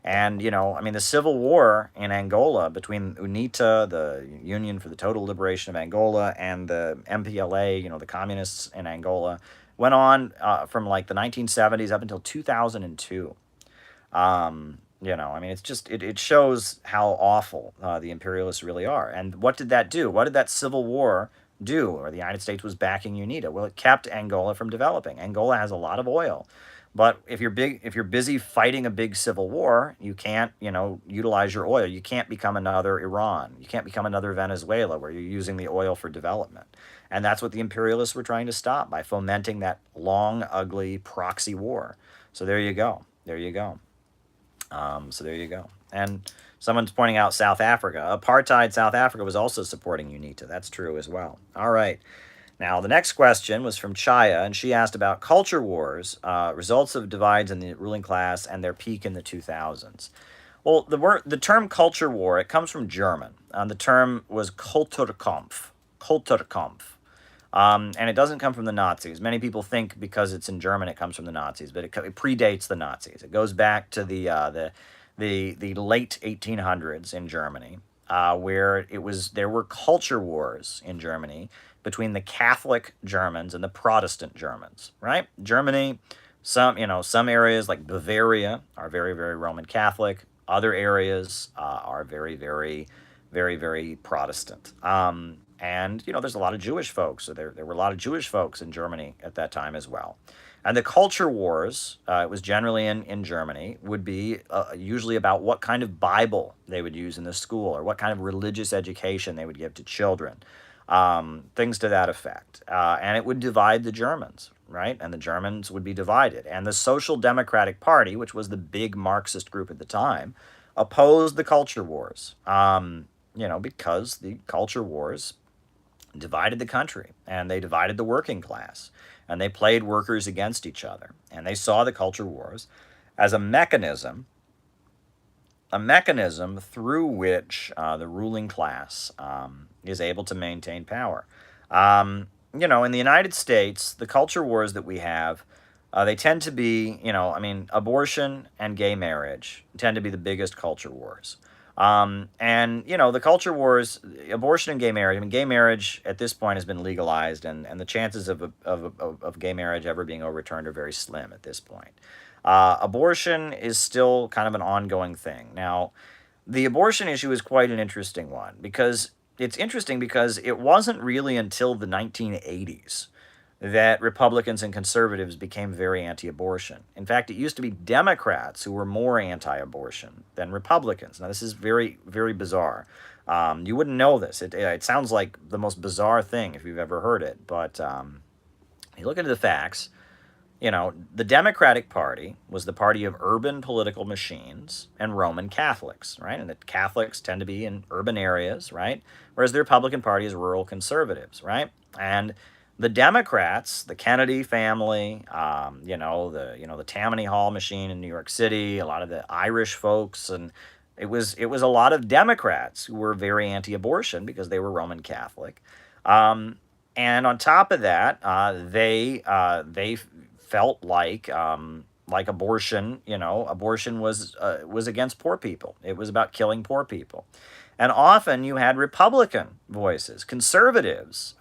And, the civil war in Angola between UNITA, the Union for the Total Liberation of Angola, and the MPLA, the communists in Angola, went on from the 1970s up until 2002. It's just, it shows how awful the imperialists really are. And what did that do? What did that civil war do? Or the United States was backing UNITA. Well, it kept Angola from developing. Angola has a lot of oil. But if you're busy fighting a big civil war, you can't, utilize your oil. You can't become another Iran. You can't become another Venezuela where you're using the oil for development. And that's what the imperialists were trying to stop by fomenting that long, ugly proxy war. So there you go. There you go. And someone's pointing out South Africa. Apartheid South Africa was also supporting UNITA. That's true as well. All right. Now, the next question was from Chaya, and she asked about culture wars, results of divides in the ruling class, and their peak in the 2000s. Well, the term culture war, it comes from German. The term was Kulturkampf. Kulturkampf. And it doesn't come from the Nazis. Many people think because it's in German it comes from the Nazis, but it predates the Nazis. It goes back to the late 1800s in Germany, where there were culture wars in Germany between the Catholic Germans and the Protestant Germans. Right? Germany, some areas like Bavaria are very, very Roman Catholic. Other areas are very, very, very, very Protestant. And there's a lot of Jewish folks. So there were a lot of Jewish folks in Germany at that time as well. And the culture wars, it was generally in Germany, would be usually about what kind of Bible they would use in the school or what kind of religious education they would give to children, things to that effect. And it would divide the Germans, right? And the Germans would be divided. And the Social Democratic Party, which was the big Marxist group at the time, opposed the culture wars, because the culture wars divided the country and they divided the working class and they played workers against each other. And they saw the culture wars as a mechanism through which the ruling class is able to maintain power. In the United States, the culture wars that we have, they tend to be, abortion and gay marriage tend to be the biggest culture wars. The culture wars, abortion and gay marriage at this point has been legalized, and the chances of gay marriage ever being overturned are very slim at this point. Abortion is still kind of an ongoing thing. Now, the abortion issue is quite an interesting one because it wasn't really until the 1980s that Republicans and conservatives became very anti-abortion. In fact, it used to be Democrats who were more anti-abortion than Republicans. Now, this is very, very bizarre. You wouldn't know this. It sounds like the most bizarre thing if you've ever heard it. But you look into the facts, the Democratic Party was the party of urban political machines and Roman Catholics, right? And the Catholics tend to be in urban areas, right? Whereas the Republican Party is rural conservatives, right? And the Democrats, the Kennedy family, the Tammany Hall machine in New York City, a lot of the Irish folks, and it was a lot of Democrats who were very anti-abortion because they were Roman Catholic, and on top of that, they felt like abortion, abortion was against poor people. It was about killing poor people. And often you had Republican voices, conservatives,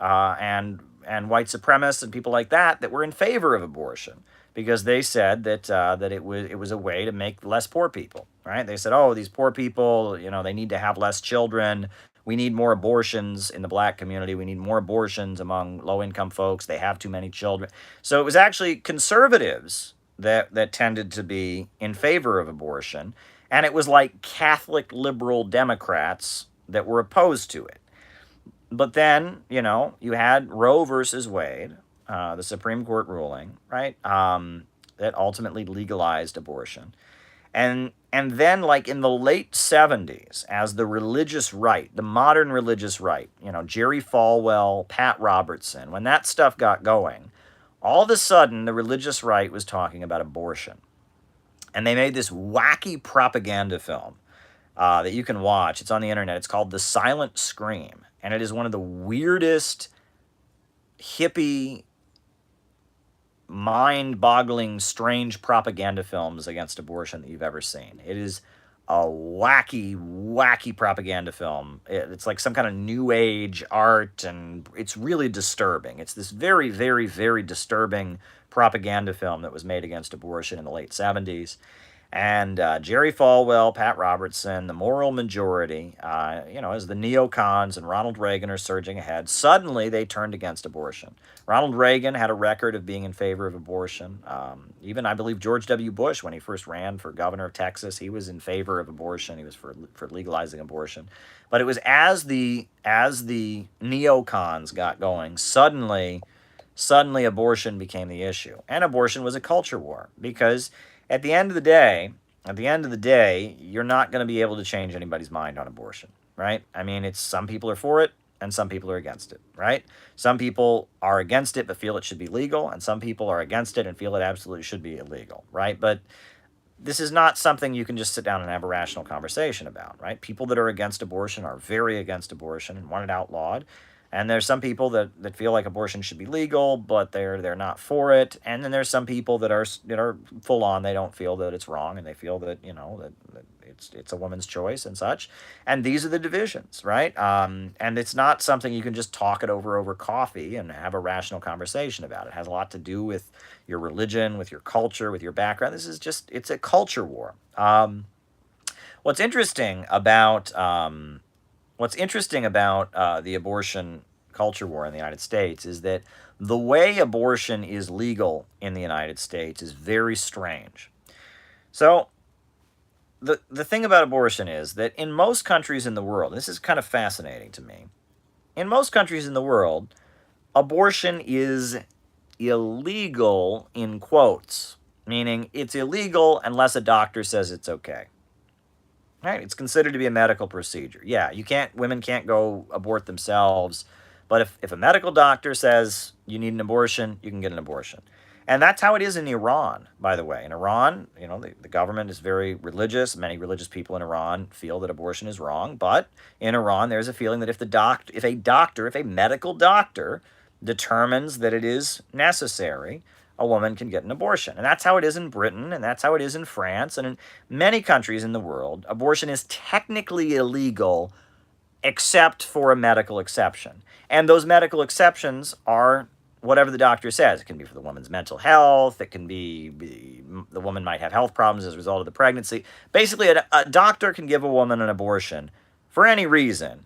and white supremacists and people like that were in favor of abortion because they said that it was a way to make less poor people, right? They said, oh, these poor people, they need to have less children. We need more abortions in the black community. We need more abortions among low-income folks. They have too many children. So it was actually conservatives that tended to be in favor of abortion, and it was like Catholic liberal Democrats that were opposed to it. But then, you had Roe versus Wade, the Supreme Court ruling, right, that ultimately legalized abortion. And then, like in the late 70s, as the religious right, the modern religious right, Jerry Falwell, Pat Robertson, when that stuff got going, all of a sudden the religious right was talking about abortion. And they made this wacky propaganda film that you can watch. It's on the internet. It's called The Silent Scream. And it is one of the weirdest, hippie, mind-boggling, strange propaganda films against abortion that you've ever seen. It is a wacky, wacky propaganda film. It's like some kind of new age art, and it's really disturbing. It's this very, very, very disturbing propaganda film that was made against abortion in the late 70s. And Jerry Falwell, Pat Robertson, the moral majority, as the neocons and Ronald Reagan are surging ahead, suddenly they turned against abortion. Ronald Reagan had a record of being in favor of abortion. Even, I believe, George W. Bush, when he first ran for governor of Texas, he was in favor of abortion. He was for legalizing abortion. But it was as the neocons got going, suddenly abortion became the issue. And abortion was a culture war because at the end of the day, you're not going to be able to change anybody's mind on abortion, right? I mean, some people are for it, and some people are against it, right? Some people are against it but feel it should be legal, and some people are against it and feel it absolutely should be illegal, right? But this is not something you can just sit down and have a rational conversation about, right? People that are against abortion are very against abortion and want it outlawed. And there's some people that feel like abortion should be legal, but they're not for it. And then there's some people that are full on. They don't feel that it's wrong, and they feel that that it's a woman's choice and such. And these are the divisions, right? And it's not something you can just talk it over coffee and have a rational conversation about. It has a lot to do with your religion, with your culture, with your background. It's a culture war. What's interesting about the abortion culture war in the United States is that the way abortion is legal in the United States is very strange. So the thing about abortion is that in most countries in the world, this is kind of fascinating to me. In most countries in the world, abortion is illegal in quotes, meaning it's illegal unless a doctor says it's okay. Right? It's considered to be a medical procedure. Yeah, women can't go abort themselves, but if a medical doctor says you need an abortion, you can get an abortion. And that's how it is in Iran, by the way. In Iran, the government is very religious. Many religious people in Iran feel that abortion is wrong, but in Iran there's a feeling that if a medical doctor determines that it is necessary, a woman can get an abortion. And that's how it is in Britain, and that's how it is in France, and in many countries in the world. Abortion is technically illegal except for a medical exception. And those medical exceptions are whatever the doctor says. It can be for the woman's mental health. It can be the woman might have health problems as a result of the pregnancy. Basically, a doctor can give a woman an abortion for any reason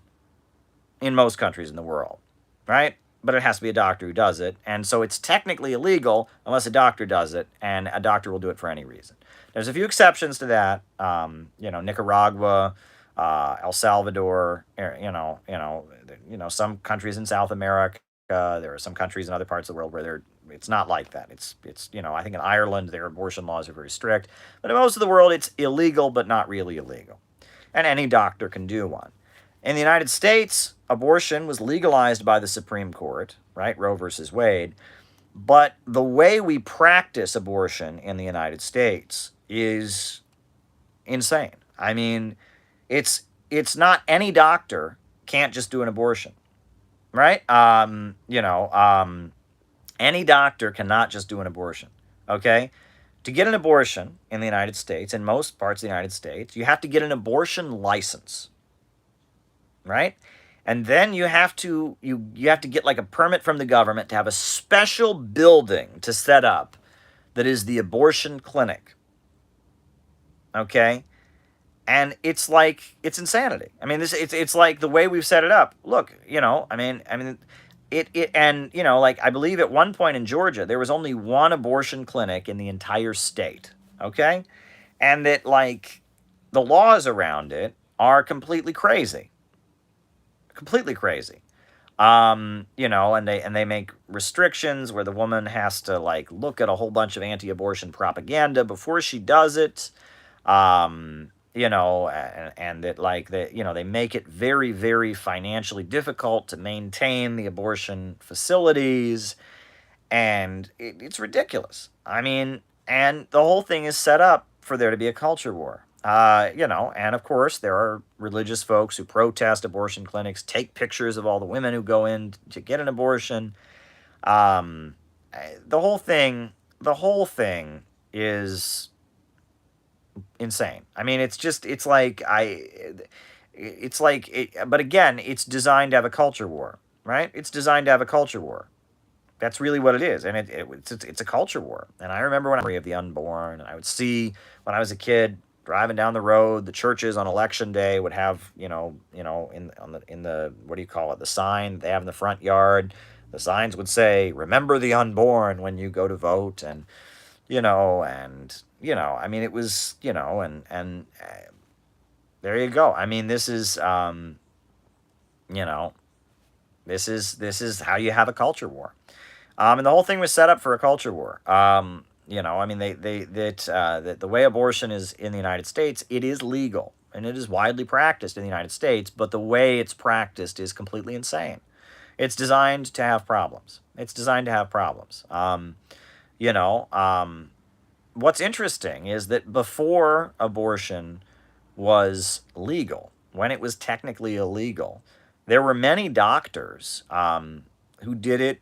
in most countries in the world, right? But it has to be a doctor who does it. And so it's technically illegal unless a doctor does it, and a doctor will do it for any reason. There's a few exceptions to that. Nicaragua, El Salvador, some countries in South America. There are some countries in other parts of the world where it's not like that. It's I think in Ireland, their abortion laws are very strict. But in most of the world, it's illegal, but not really illegal. And any doctor can do one. In the United States, abortion was legalized by the Supreme Court, right? Roe versus Wade. But the way we practice abortion in the United States is insane. I mean, it's not any doctor can't just do an abortion, right? Any doctor cannot just do an abortion, okay? To get an abortion in the United States, in most parts of the United States, you have to get an abortion license, right? And then you have to get like a permit from the government to have a special building to set up that is the abortion clinic. Okay? And it's insanity. I mean, it's like the way we've set it up. Look, I believe at one point in Georgia there was only one abortion clinic in the entire state. Okay? And that the laws around it are completely crazy. Completely crazy. And they make restrictions where the woman has to look at a whole bunch of anti-abortion propaganda before she does it. And that they make it very, very financially difficult to maintain the abortion facilities, and it's ridiculous. I mean, and the whole thing is set up for there to be a culture war. And of course, there are religious folks who protest abortion clinics, take pictures of all the women who go in to get an abortion. The whole thing is insane. I mean, but again, it's designed to have a culture war, right? It's designed to have a culture war. That's really what it is, and it's a culture war. And I remember when I was of the unborn, and I would see when I was a kid driving down the road, the churches on election day would have in the what do you call it, the sign they have in the front yard. The signs would say, "Remember the unborn when you go to vote," and I mean, it was and there you go. I mean, this is this is how you have a culture war. And the whole thing was set up for a culture war. I mean, the way abortion is in the United States, it is legal. and it is widely practiced in the United States, but the way it's practiced is completely insane. It's designed to have problems. It's designed to have problems. You know, what's interesting is that before abortion was legal, when it was technically illegal, there were many doctors who did it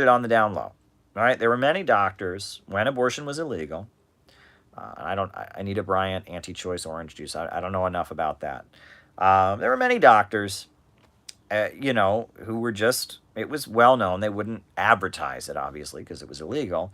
on the down low. Right? There were many doctors when abortion was illegal. I need a Bryant anti-choice orange juice. I don't know enough about that. There were many doctors, you know, who were just, it was well known. They wouldn't advertise it, obviously, because it was illegal.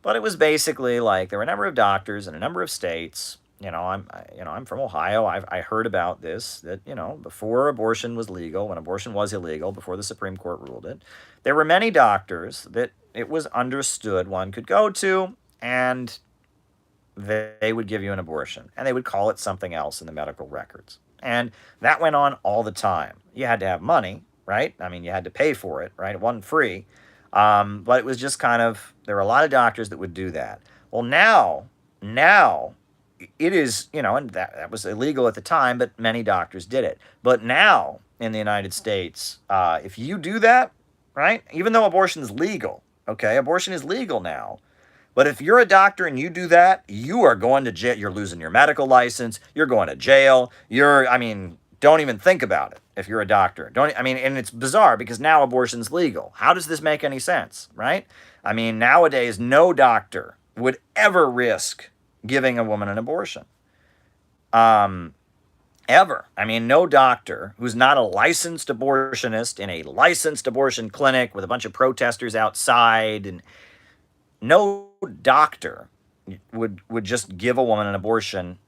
But it was basically like there were a number of doctors in a number of states. I'm from Ohio. I heard about this, that, you know, before abortion was legal, when abortion was illegal, before the Supreme Court ruled it, there were many doctors that it was understood one could go to, and they would give you an abortion, and they would call it something else in the medical records. And that went on all the time. You had to have money, right? I mean, you had to pay for it, right? It wasn't free. But it was just kind of, there were a lot of doctors that would do that. Well, now it is, you know, and that was illegal at the time, but many doctors did it. But now in the United States, if you do that, right, even though abortion is legal, okay, abortion is legal now, but if you're a doctor and you do that, you are going to jail. You're losing your medical license. You're going to jail. Don't even think about it if you're a doctor. And it's bizarre because now abortion's legal. How does this make any sense, right? I mean, nowadays, no doctor would ever risk giving a woman an abortion. Ever. I mean, no doctor who's not a licensed abortionist in a licensed abortion clinic with a bunch of protesters outside, and no doctor would just give a woman an abortion,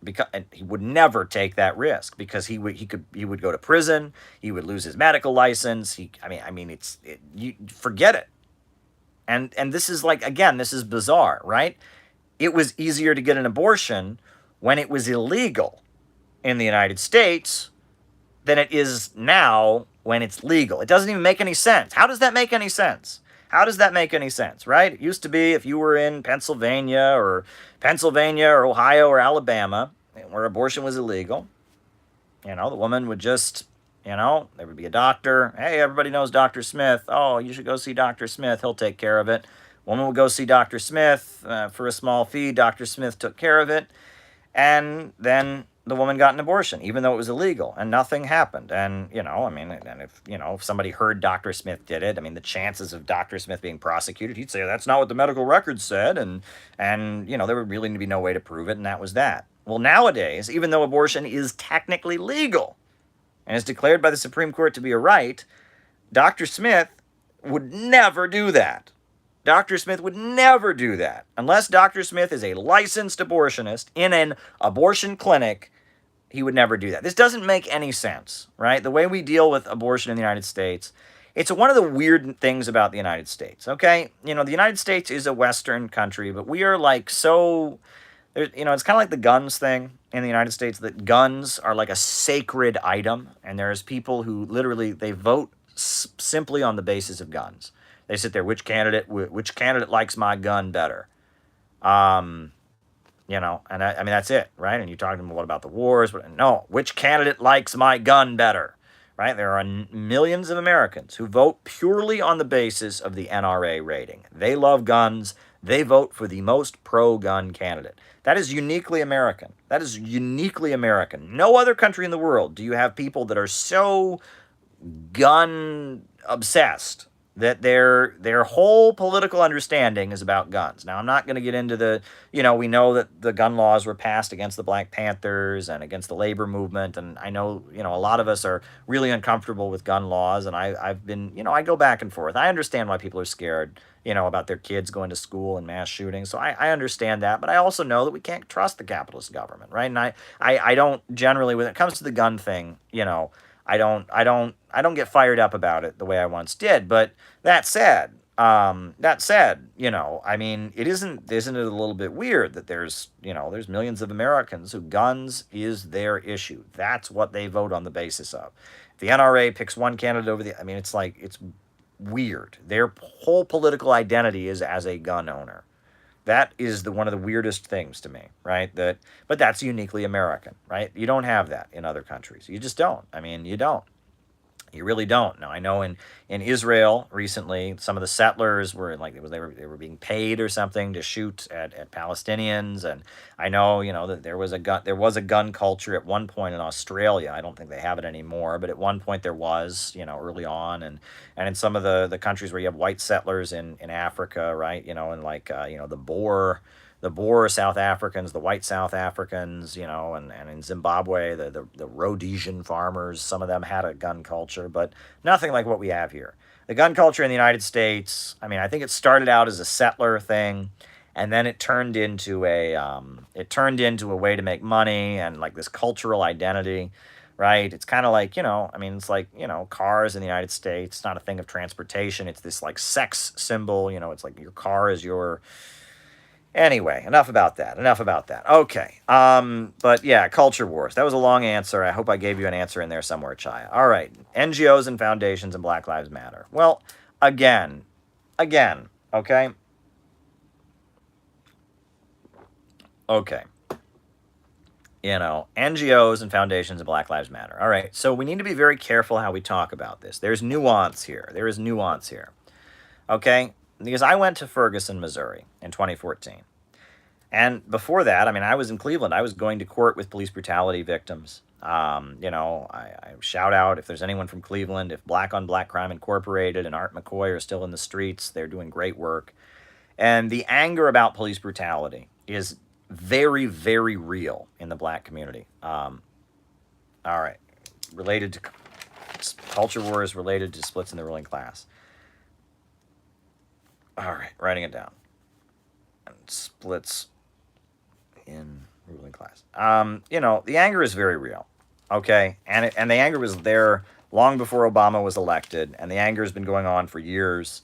because he would never take that risk, because he would go to prison, he would lose his medical license. You forget it. And this is like, again, this is bizarre, right? It was easier to get an abortion when it was illegal in the United States than it is now when it's legal. It doesn't even make any sense. How does that make any sense? How does that make any sense, right? It used to be if you were in Pennsylvania or Ohio or Alabama, where abortion was illegal, you know, the woman would just, you know, there would be a doctor. Hey, everybody knows Dr. Smith. Oh, you should go see Dr. Smith. He'll take care of it. Woman would go see Dr. Smith for a small fee. Dr. Smith took care of it. And then the woman got an abortion, even though it was illegal, and nothing happened. And, you know, I mean, and if somebody heard Dr. Smith did it, I mean, the chances of Dr. Smith being prosecuted, he'd say, that's not what the medical records said. And you know, there would really be no way to prove it, and that was that. Well, nowadays, even though abortion is technically legal and is declared by the Supreme Court to be a right, Dr. Smith would never do that. Dr. Smith would never do that. Unless Dr. Smith is a licensed abortionist in an abortion clinic, he would never do that. This doesn't make any sense, right? The way we deal with abortion in the United States, it's one of the weird things about the United States, okay? You know, the United States is a Western country, but we are like so, you know, it's kind of like the guns thing in the United States, that guns are like a sacred item, and there's people who literally, they vote simply on the basis of guns. They sit there, which candidate likes my gun better? You know, and I mean, that's it, right? And you talk to them, what about the wars? No, which candidate likes my gun better, right? There are millions of Americans who vote purely on the basis of the NRA rating. They love guns. They vote for the most pro-gun candidate. That is uniquely American. That is uniquely American. No other country in the world do you have people that are so gun obsessed that their whole political understanding is about guns. Now, I'm not going to get into the, you know, we know that the gun laws were passed against the Black Panthers and against the labor movement, and I know, you know, a lot of us are really uncomfortable with gun laws, and I've been, you know, I go back and forth. I understand why people are scared, you know, about their kids going to school and mass shootings, so I understand that, but I also know that we can't trust the capitalist government, right? And I don't generally, when it comes to the gun thing, you know, I don't get fired up about it the way I once did. But that said, you know, I mean, isn't it a little bit weird that there's millions of Americans who guns is their issue. That's what they vote on the basis of. If the NRA picks one candidate over the, I mean, it's weird. Their whole political identity is as a gun owner. That is one of the weirdest things to me, right? But that's uniquely American, right? You don't have that in other countries. You just don't. I mean, you don't. You really don't. Now I know in Israel recently, some of the settlers were like they were being paid or something to shoot at Palestinians, and I know that there was a gun culture at one point in Australia. I don't think they have it anymore, but at one point there was early on, and in some of the countries where you have white settlers in Africa, right? And like the Boer South Africans, the white South Africans, and in Zimbabwe, the Rhodesian farmers, some of them had a gun culture, but nothing like what we have here. The gun culture in the United States, I mean, I think it started out as a settler thing, and then it turned into a way to make money and like this cultural identity, right? It's kind of like, I mean, it's like, cars in the United States, it's not a thing of transportation. It's this like sex symbol, it's like your car is your. Anyway, enough about that. Enough about that. Okay. But yeah, culture wars. That was a long answer. I hope I gave you an answer in there somewhere, Chaya. All right. NGOs and foundations and Black Lives Matter. Well, again, okay? Okay. NGOs and foundations and Black Lives Matter. All right. So we need to be very careful how we talk about this. There's nuance here. There is nuance here. Okay? Because I went to Ferguson, Missouri in 2014. And before that, I mean, I was in Cleveland. I was going to court with police brutality victims. I shout out if there's anyone from Cleveland, if Black on Black Crime Incorporated and Art McCoy are still in the streets, they're doing great work. And the anger about police brutality is very, very real in the Black community. All right. Related to culture wars, related to splits in the ruling class. All right, writing it down. And splits in ruling class. The anger is very real, okay? And the anger was there long before Obama was elected, and the anger has been going on for years.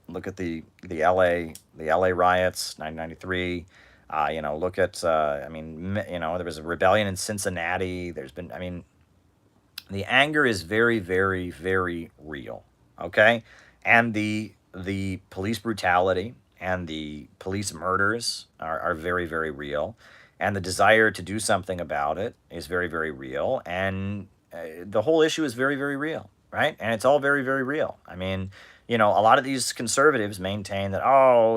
Look at the LA riots, 1993. Look at there was a rebellion in Cincinnati. There's been, the anger is very, very, very real, okay? And the police brutality and the police murders are very, very real. And the desire to do something about it is very, very real. And the whole issue is very, very real, right? And it's all very, very real. I mean, a lot of these conservatives maintain that,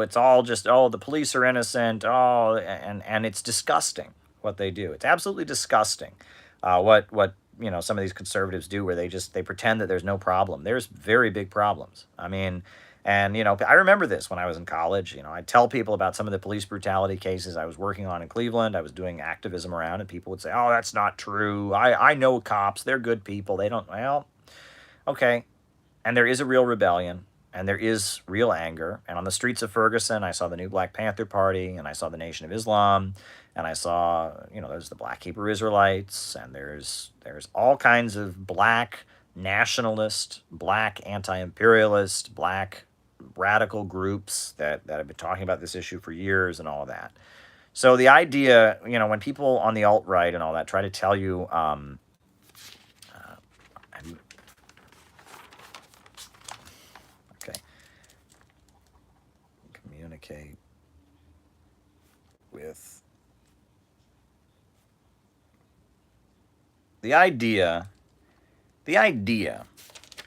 it's all just, the police are innocent, and it's disgusting what they do. It's absolutely disgusting what some of these conservatives do, where they pretend that there's no problem. There's very big problems. I mean, and, I remember this when I was in college. I'd tell people about some of the police brutality cases I was working on in Cleveland. I was doing activism around, and people would say, that's not true. I know cops. They're good people. They don't, okay. And there is a real rebellion, and there is real anger. And on the streets of Ferguson, I saw the new Black Panther Party, and I saw the Nation of Islam, and I saw, there's the Black Hebrew Israelites, and there's all kinds of Black nationalist, Black anti-imperialist, Black radical groups that have been talking about this issue for years and all of that. So the idea, when people on the alt-right and all that try to tell you, okay, communicate with the idea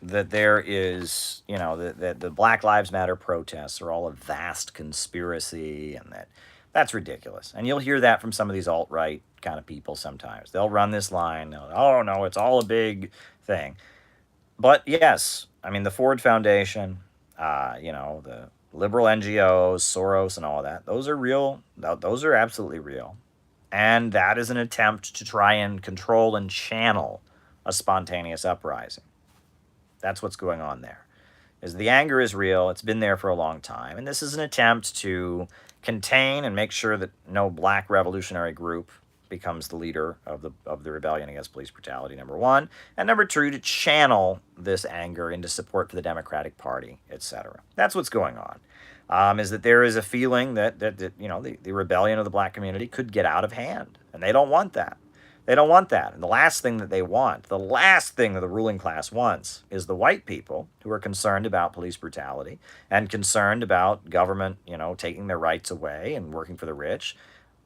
that there is, that the Black Lives Matter protests are all a vast conspiracy, and that's ridiculous. And you'll hear that from some of these alt-right kind of people sometimes. They'll run this line, oh, no, it's all a big thing. But yes, the Ford Foundation, the liberal NGOs, Soros and all that, those are real. Those are absolutely real. And that is an attempt to try and control and channel a spontaneous uprising. That's what's going on there. The anger is real. It's been there for a long time. And this is an attempt to contain and make sure that no Black revolutionary group becomes the leader of the rebellion against police brutality, number one. And number two, to channel this anger into support for the Democratic Party, etc. That's what's going on. Is that there is a feeling that the rebellion of the Black community could get out of hand. And they don't want that. They don't want that. And the last thing that they want, the last thing that the ruling class wants, is the white people who are concerned about police brutality and concerned about government, taking their rights away and working for the rich.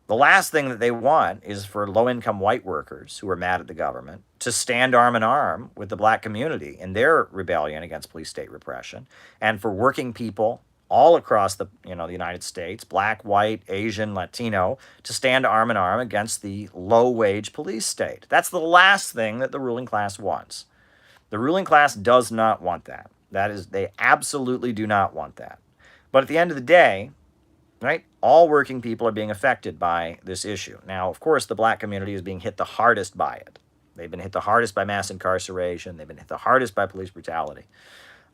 The last thing that they want is for low-income white workers who are mad at the government to stand arm in arm with the black community in their rebellion against police state repression, and for working people all across the United States, black, white, Asian, Latino, to stand arm in arm against the low-wage police state. That's the last thing that the ruling class wants. The ruling class does not want that. They absolutely do not want that. But at the end of the day, right, all working people are being affected by this issue. Now, of course, the black community is being hit the hardest by it. They've been hit the hardest by mass incarceration. They've been hit the hardest by police brutality.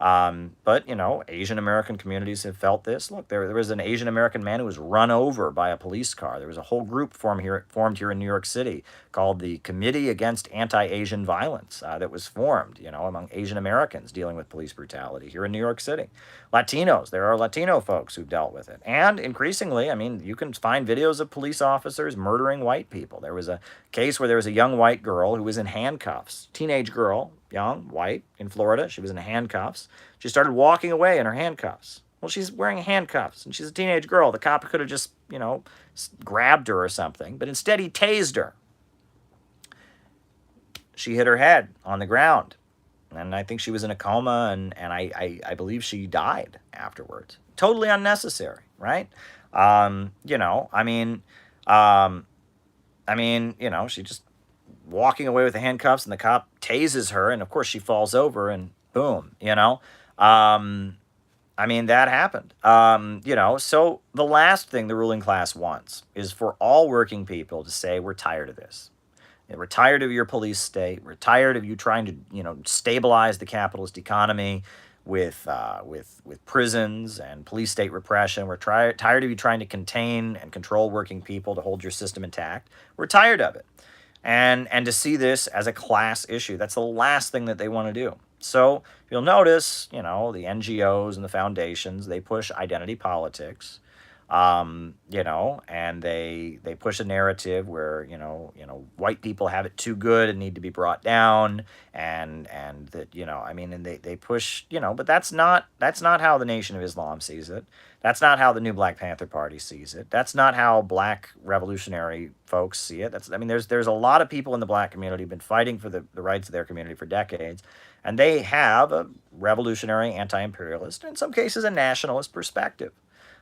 But, Asian American communities have felt this. Look, there was an Asian American man who was run over by a police car. There was a whole group formed here in New York City called the Committee Against Anti-Asian Violence that was formed, among Asian Americans dealing with police brutality here in New York City. Latinos, there are Latino folks who've dealt with it. And increasingly, you can find videos of police officers murdering white people. There was a case where there was a young white girl who was in handcuffs, teenage girl, young, white, in Florida. She was in handcuffs. She started walking away in her handcuffs. Well, she's wearing handcuffs, and she's a teenage girl. The cop could have just, grabbed her or something, but instead he tased her. She hit her head on the ground, and I think she was in a coma, and I believe she died afterwards. Totally unnecessary, right? She just walking away with the handcuffs, and the cop tases her, and of course she falls over, and boom, that happened. So the last thing the ruling class wants is for all working people to say, we're tired of this. We're tired of your police state. We're tired of you trying to, stabilize the capitalist economy with prisons and police state repression. We're tired of you trying to contain and control working people to hold your system intact. We're tired of it. And to see this as a class issue, that's the last thing that they want to do. So you'll notice, the NGOs and the foundations, they push identity politics, and they push a narrative where, white people have it too good and need to be brought down, and that, and they push, but that's not how the Nation of Islam sees it. That's not how the new Black Panther Party sees it. That's not how black revolutionary folks see it. There's a lot of people in the black community who've been fighting for the rights of their community for decades, and they have a revolutionary, anti-imperialist, in some cases a nationalist perspective,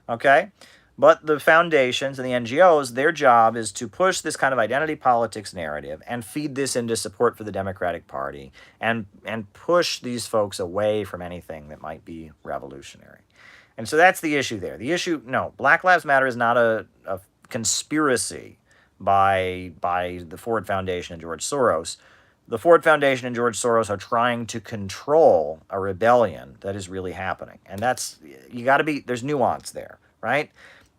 okay? But the foundations and the NGOs, their job is to push this kind of identity politics narrative and feed this into support for the Democratic Party and push these folks away from anything that might be revolutionary. And so that's the issue there. The issue, no, Black Lives Matter is not a conspiracy by the Ford Foundation and George Soros. The Ford Foundation and George Soros are trying to control a rebellion that is really happening. And there's nuance there, right?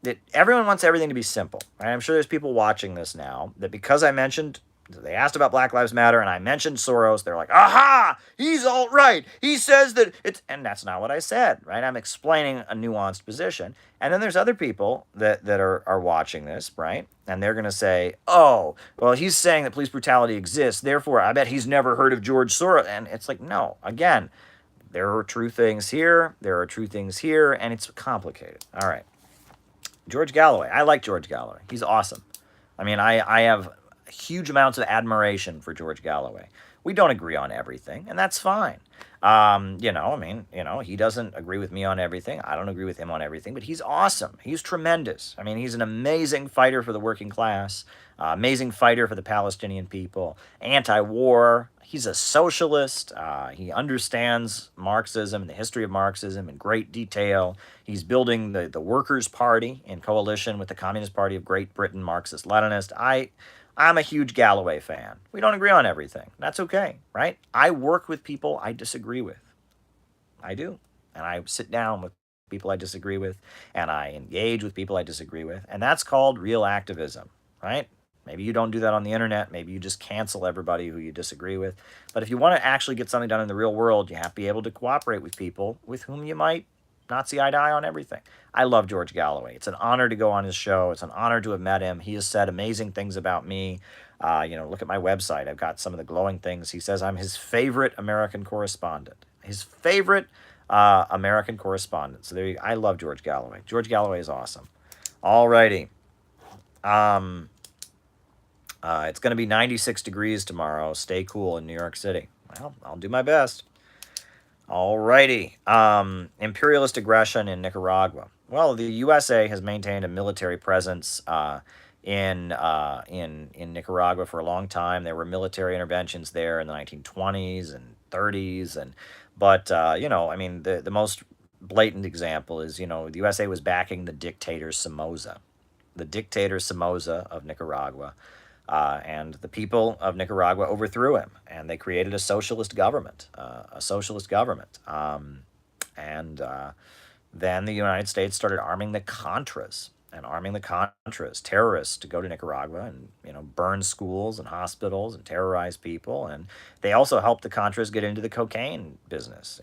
That everyone wants everything to be simple, right? I'm sure there's people watching this now that because they asked about Black Lives Matter and I mentioned Soros, they're like, aha, he's alt-right. He says that and that's not what I said, right? I'm explaining a nuanced position. And then there's other people that are watching this, right? And they're going to say, oh, well, he's saying that police brutality exists. Therefore, I bet he's never heard of George Soros. And it's like, no, again, there are true things here. There are true things here. And it's complicated. All right. George Galloway. I like George Galloway. He's awesome. I have huge amounts of admiration for George Galloway. We don't agree on everything, and that's fine. He doesn't agree with me on everything. I don't agree with him on everything, but he's awesome. He's tremendous. He's an amazing fighter for the working class, amazing fighter for the Palestinian people, anti-war. He's a socialist. He understands Marxism and the history of Marxism in great detail. He's building the Workers' Party in coalition with the Communist Party of Great Britain, Marxist-Leninist. I'm a huge Galloway fan. We don't agree on everything. That's okay, right? I work with people I disagree with. I do. And I sit down with people I disagree with, and I engage with people I disagree with, and that's called real activism, right? Maybe you don't do that on the internet. Maybe you just cancel everybody who you disagree with. But if you want to actually get something done in the real world, you have to be able to cooperate with people with whom you might not see eye to eye on everything. I love George Galloway. It's an honor to go on his show. It's an honor to have met him. He has said amazing things about me. Look at my website. I've got some of the glowing things. He says I'm his favorite American correspondent. His favorite American correspondent. So I love George Galloway. George Galloway is awesome. All righty. It's going to be 96 degrees tomorrow. Stay cool in New York City. Well, I'll do my best. Alrighty. Imperialist aggression in Nicaragua. Well, the USA has maintained a military presence in Nicaragua for a long time. There were military interventions there in the 1920s and 30s, but the most blatant example is the USA was backing the dictator Somoza, of Nicaragua. And the people of Nicaragua overthrew him, and they created a socialist government. And then the United States started arming the Contras, terrorists, to go to Nicaragua and burn schools and hospitals and terrorize people. And they also helped the Contras get into the cocaine business.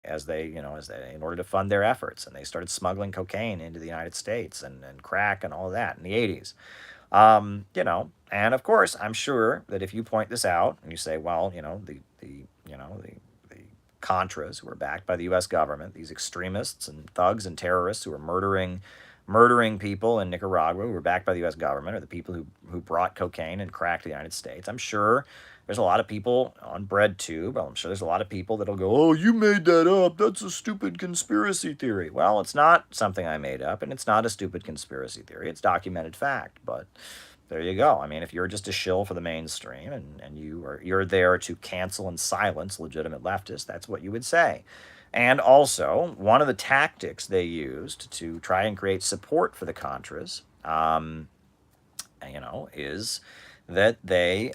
As they, in order to fund their efforts, and they started smuggling cocaine into the United States and crack and all of that in the 80s. And of course, I'm sure that if you point this out and you say, well, the Contras, who are backed by the U.S. government, these extremists and thugs and terrorists who are murdering people in Nicaragua, who were backed by the U.S. government, are the people who brought cocaine and crack to the United States. I'm sure there's a lot of people on BreadTube. I'm sure there's a lot of people that'll go, oh, you made that up. That's a stupid conspiracy theory. Well, it's not something I made up, and it's not a stupid conspiracy theory. It's documented fact, but there you go. I mean, if you're just a shill for the mainstream and you're there to cancel and silence legitimate leftists, that's what you would say. And also, one of the tactics they used to try and create support for the Contras, is that they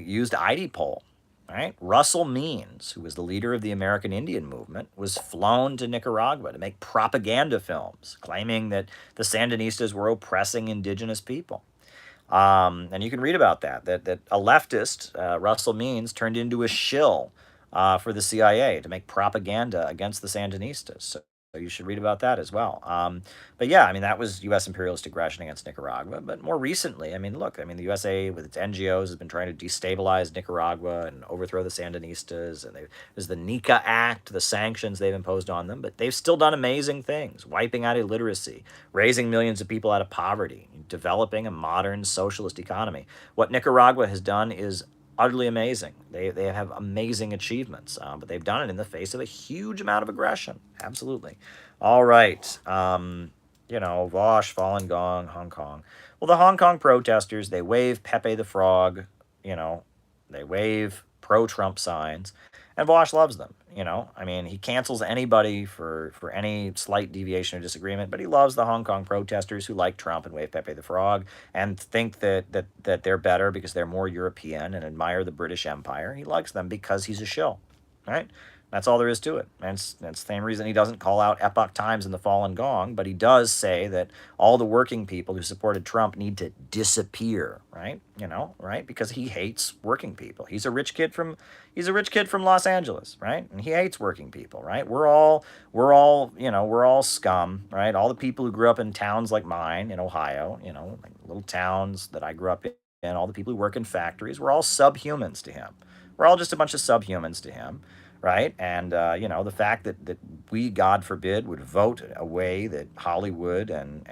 used ID poll. Right? Russell Means, who was the leader of the American Indian movement, was flown to Nicaragua to make propaganda films claiming that the Sandinistas were oppressing indigenous people. And you can read about that a leftist, Russell Means, turned into a shill for the CIA to make propaganda against the Sandinistas. So you should read about that as well. But yeah, I mean, that was U.S. imperialist aggression against Nicaragua. But more recently, the USA with its NGOs has been trying to destabilize Nicaragua and overthrow the Sandinistas. And there's the NICA Act, the sanctions they've imposed on them. But they've still done amazing things, wiping out illiteracy, raising millions of people out of poverty, developing a modern socialist economy. What Nicaragua has done is utterly amazing. They have amazing achievements, but they've done it in the face of a huge amount of aggression. Absolutely. All right. Vosh, Falun Gong, Hong Kong. Well, the Hong Kong protesters, they wave Pepe the Frog, they wave pro-Trump signs, and Vosh loves them. He cancels anybody for any slight deviation or disagreement, but he loves the Hong Kong protesters who like Trump and wave Pepe the Frog and think that they're better because they're more European and admire the British Empire. He likes them because he's a shill, right? That's all there is to it. And that's the same reason he doesn't call out Epoch Times and the Falun Gong, but he does say that all the working people who supported Trump need to disappear, right? Right? Because he hates working people. He's a rich kid from Los Angeles, right? And he hates working people, right? We're all scum, right? All the people who grew up in towns like mine in Ohio, like little towns that I grew up in, all the people who work in factories, we're all subhumans to him. We're all just a bunch of subhumans to him. Right? And, the fact that we, God forbid, would vote a way that Hollywood and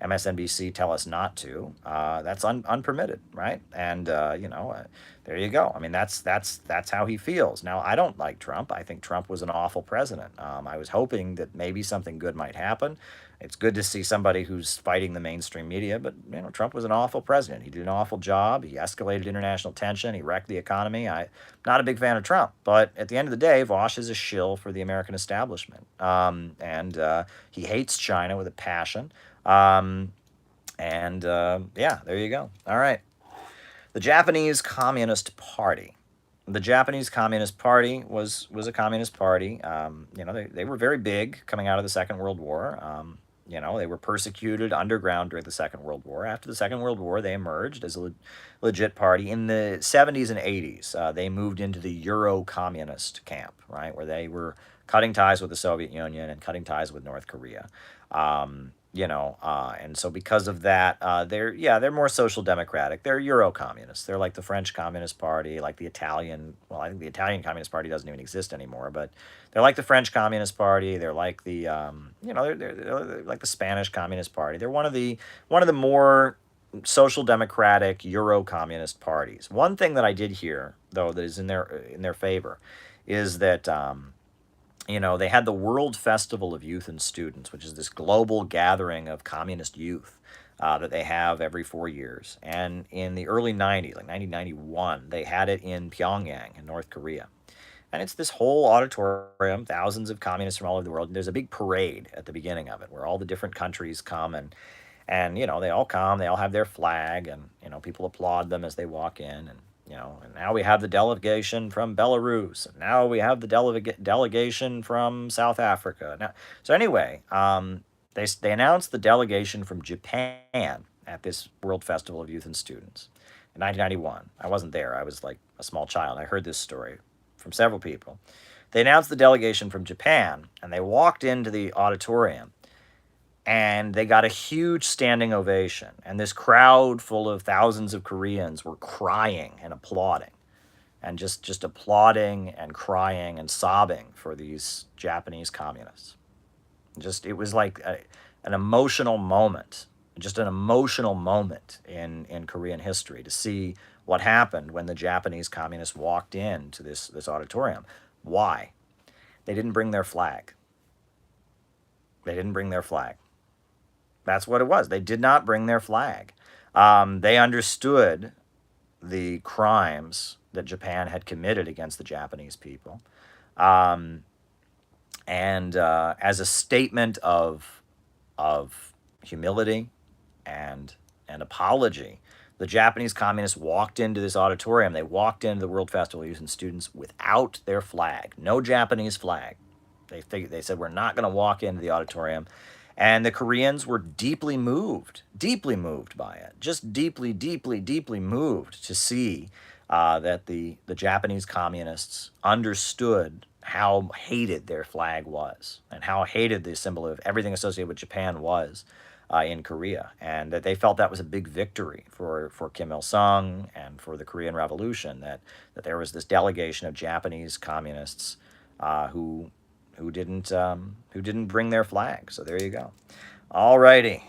MSNBC tell us not to, that's unpermitted, right? And, there you go. I mean, that's how he feels. Now, I don't like Trump. I think Trump was an awful president. I was hoping that maybe something good might happen. It's good to see somebody who's fighting the mainstream media, but Trump was an awful president. He did an awful job. He escalated international tension. He wrecked the economy. I'm not a big fan of Trump, but at the end of the day, Vosh is a shill for the American establishment, and he hates China with a passion. Yeah, there you go. All right, the Japanese Communist Party. The Japanese Communist Party was a communist party. They were very big coming out of the Second World War. They were persecuted underground during the Second World War. After the Second World War, they emerged as a legit party. In the 70s and 80s, they moved into the Euro-communist camp, right, where they were cutting ties with the Soviet Union and cutting ties with North Korea. And so because of that, they're more social democratic. They're Euro communists. They're like the French Communist Party, like the Italian. Well, I think the Italian Communist Party doesn't even exist anymore, but they're like the French Communist Party. They're like the they're like the Spanish Communist Party. They're one of the more social democratic Euro communist parties. One thing that I did hear though that is in their favor is that they had the World Festival of Youth and Students, which is this global gathering of communist youth that they have every 4 years. And in the early 90s, like 1991, they had it in Pyongyang in North Korea. And it's this whole auditorium, thousands of communists from all over the world. And there's a big parade at the beginning of it where all the different countries come and they all come, they all have their flag, and people applaud them as they walk in, and now we have the delegation from Belarus, and now we have the delegation from South Africa. Now, so anyway, they announced the delegation from Japan at this World Festival of Youth and Students in 1991. I wasn't there. I was like a small child. I heard this story from several people. They announced the delegation from Japan, and they walked into the auditorium, and they got a huge standing ovation. And this crowd full of thousands of Koreans were crying and applauding, and just applauding and crying and sobbing for these Japanese communists. It was like an emotional moment, just an emotional moment in Korean history to see what happened when the Japanese communists walked into this auditorium. Why? They didn't bring their flag. They didn't bring their flag. That's what it was. They did not bring their flag. They understood the crimes that Japan had committed against the Japanese people. And as a statement of humility and apology, the Japanese communists walked into this auditorium. They walked into the World Festival of Youth and Students without their flag. No Japanese flag. They said, we're not going to walk into the auditorium. And the Koreans were deeply moved by it. Just deeply, deeply, deeply moved to see that the Japanese communists understood how hated their flag was and how hated the symbol of everything associated with Japan was in Korea. And that they felt that was a big victory for Kim Il-sung and for the Korean Revolution, that there was this delegation of Japanese communists who didn't bring their flag. So there you go. All righty.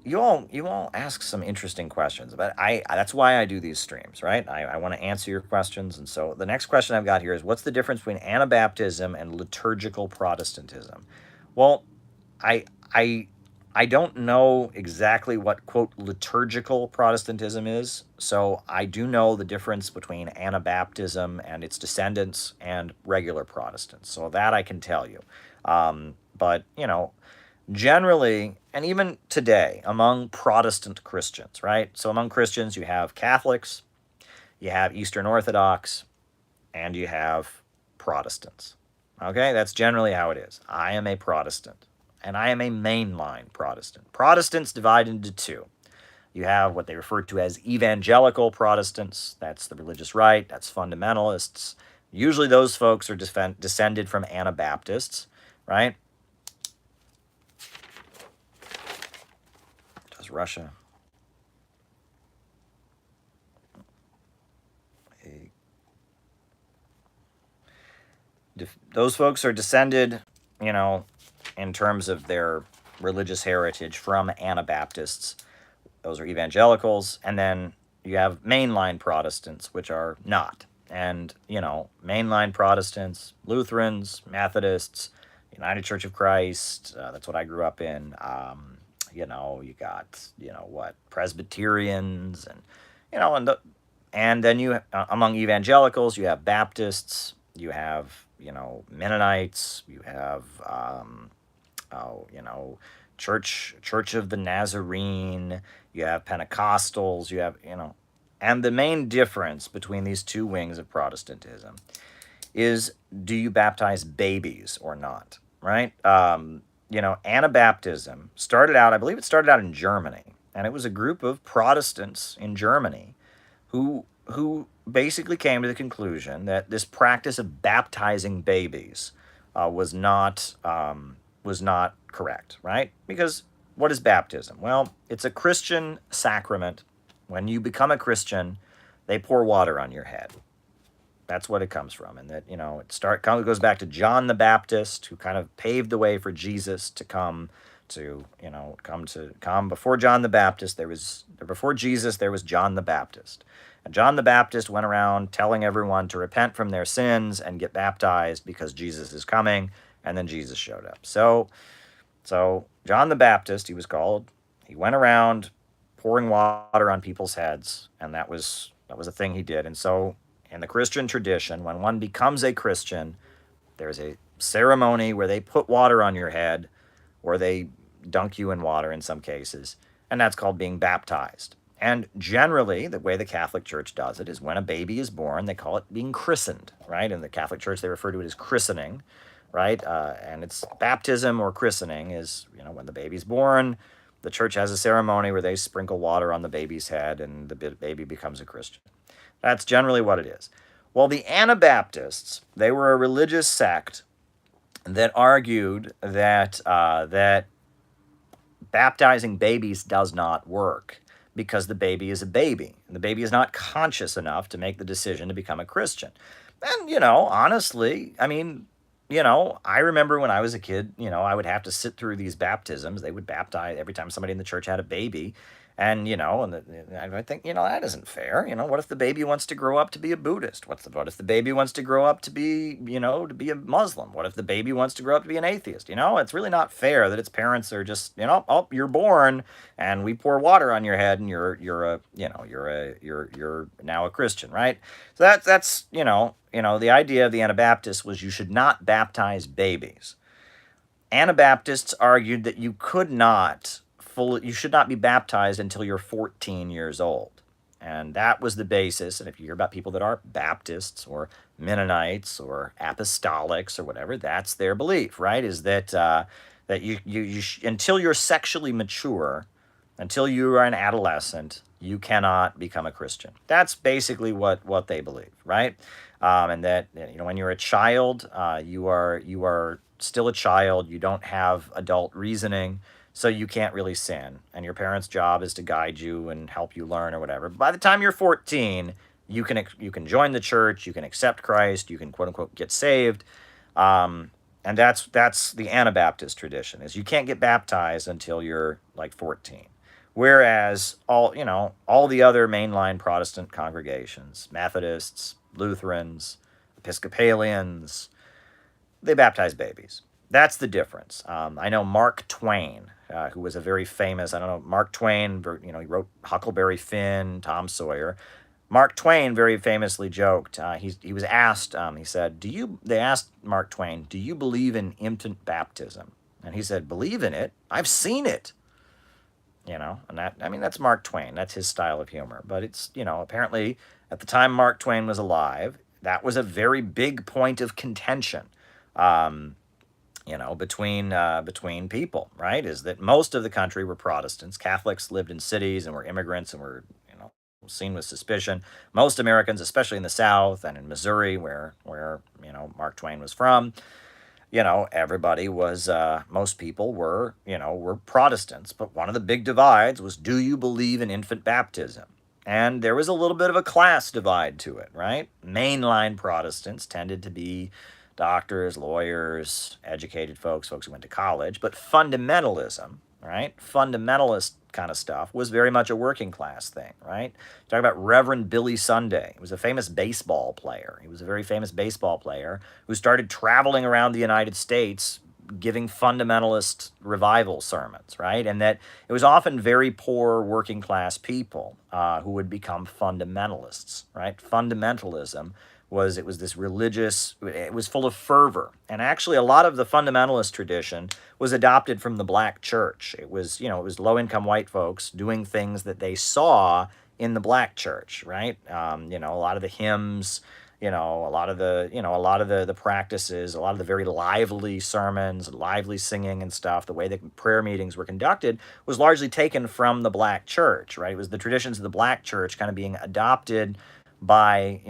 You all ask some interesting questions, but that's why I do these streams, right? I want to answer your questions. And so the next question I've got here is, what's the difference between Anabaptism and liturgical Protestantism? Well, I don't know exactly what, quote, liturgical Protestantism is, so I do know the difference between Anabaptism and its descendants and regular Protestants, so that I can tell you. But, generally, and even today, among Protestant Christians, right? So among Christians, you have Catholics, you have Eastern Orthodox, and you have Protestants. Okay, that's generally how it is. I am a Protestant. And I am a mainline Protestant. Protestants divide into two. You have what they refer to as evangelical Protestants. That's the religious right. That's fundamentalists. Usually those folks are descended from Anabaptists, right? Does Russia... Those folks are descended, in terms of their religious heritage from Anabaptists. Those are evangelicals. And then you have mainline Protestants, which are not. And, mainline Protestants, Lutherans, Methodists, United Church of Christ, that's what I grew up in. You got, Presbyterians, and, and then you, among evangelicals, you have Baptists, you have, Mennonites, you have, Church of the Nazarene, you have Pentecostals, you have, and the main difference between these two wings of Protestantism is, do you baptize babies or not, right? Anabaptism started out, I believe it started out in Germany, and it was a group of Protestants in Germany who basically came to the conclusion that this practice of baptizing babies was not correct, right? Because what is baptism? Well, it's a Christian sacrament. When you become a Christian, they pour water on your head. That's what it comes from, and that it goes back to John the Baptist, who kind of paved the way for Jesus to come before John the Baptist. Before Jesus there was John the Baptist, and John the Baptist went around telling everyone to repent from their sins and get baptized because Jesus is coming, and then Jesus showed up. So John the Baptist, he was called. He went around pouring water on people's heads, and that was a thing he did. And so in the Christian tradition, when one becomes a Christian, there's a ceremony where they put water on your head, or they dunk you in water in some cases, and that's called being baptized. And generally, the way the Catholic Church does it is when a baby is born, they call it being christened, right? In the Catholic Church, they refer to it as christening, right? And it's baptism or christening is, when the baby's born, the church has a ceremony where they sprinkle water on the baby's head and the baby becomes a Christian. That's generally what it is. Well, the Anabaptists, they were a religious sect that argued that baptizing babies does not work because the baby is a baby. And the baby is not conscious enough to make the decision to become a Christian. And, honestly, I remember when I was a kid, I would have to sit through these baptisms. They would baptize every time somebody in the church had a baby. And, I think, that isn't fair. What if the baby wants to grow up to be a Buddhist? What if the baby wants to grow up to be, to be a Muslim? What if the baby wants to grow up to be an atheist? It's really not fair that its parents are just, oh, you're born and we pour water on your head and you're now a Christian, right? So that's the idea of the Anabaptists was you should not baptize babies. Anabaptists argued that you should not be baptized until you're 14 years old. And that was the basis. And if you hear about people that are Baptists or Mennonites or apostolics or whatever, that's their belief, right? Is that until you're sexually mature, until you are an adolescent, you cannot become a Christian. That's basically what they believe, right? And that when you're a child, you are still a child. You don't have adult reasoning. So you can't really sin, and your parents' job is to guide you and help you learn or whatever. By the time you're 14, you can join the church, you can accept Christ, you can quote unquote get saved, and that's the Anabaptist tradition is you can't get baptized until you're like 14. Whereas all the other mainline Protestant congregations, Methodists, Lutherans, Episcopalians, they baptize babies. That's the difference. I know Mark Twain, who was a very famous, Mark Twain, he wrote Huckleberry Finn, Tom Sawyer. Mark Twain very famously joked, he was asked, he said, they asked Mark Twain, do you believe in infant baptism? And he said, believe in it? I've seen it. And that's Mark Twain. That's his style of humor. But it's, apparently at the time Mark Twain was alive, that was a very big point of contention. Between people, right? Is that most of the country were Protestants. Catholics lived in cities and were immigrants and were, seen with suspicion. Most Americans, especially in the South and in Missouri, where Mark Twain was from, everybody was, most people were Protestants. But one of the big divides was, do you believe in infant baptism? And there was a little bit of a class divide to it, right? Mainline Protestants tended to be doctors, lawyers, educated folks who went to college. But fundamentalism, right? Fundamentalist kind of stuff was very much a working class thing, right? Talk about Reverend Billy Sunday. He was a famous baseball player. He was a very famous baseball player who started traveling around the United States giving fundamentalist revival sermons, right? And that it was often very poor working class people who would become fundamentalists, right? Fundamentalism was this religious, it was full of fervor. And actually a lot of the fundamentalist tradition was adopted from the black church. It was, it was low-income white folks doing things that they saw in the black church, right? A lot of the hymns, a lot of the practices, a lot of the very lively sermons, lively singing and stuff, the way that prayer meetings were conducted was largely taken from the black church, right? It was the traditions of the black church kind of being adopted by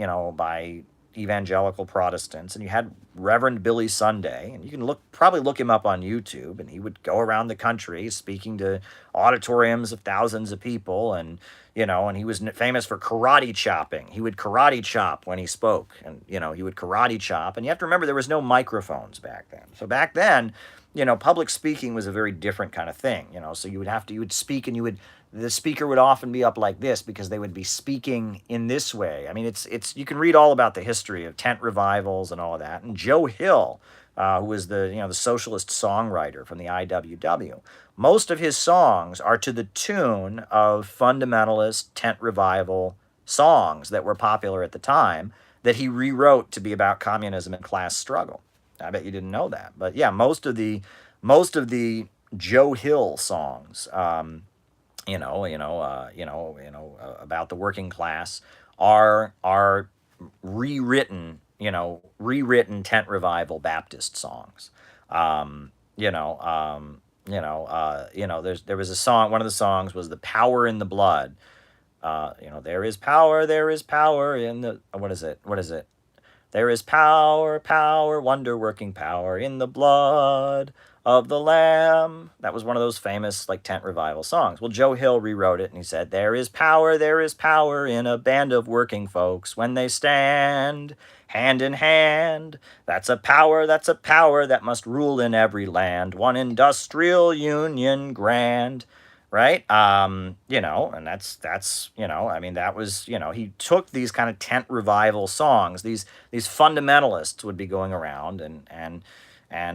evangelical Protestants, and you had Reverend Billy Sunday, and you can probably look him up on YouTube, and he would go around the country speaking to auditoriums of thousands of people, and he was famous for karate chopping. He would karate chop when he spoke, and he would karate chop, and you have to remember there was no microphones back then. So back then, public speaking was a very different kind of thing, so you would speak, and the speaker would often be up like this because they would be speaking in this way. I mean, it's you can read all about the history of tent revivals and all of that. And Joe Hill, who was the socialist songwriter from the IWW, most of his songs are to the tune of fundamentalist tent revival songs that were popular at the time that he rewrote to be about communism and class struggle. I bet you didn't know that, but yeah, most of the Joe Hill songs. About the working class are rewritten tent revival Baptist songs. There was a song. One of the songs was "The Power in the Blood." There is power in the. What is it? What is it? There is power, wonder working power in the blood of the Lamb. That was one of those famous like tent revival songs. Well, Joe Hill rewrote it and he said, there is power in a band of working folks when they stand hand in hand. That's a power that must rule in every land. One industrial union grand. Right? And I mean, that was, he took these kind of tent revival songs. These fundamentalists would be going around and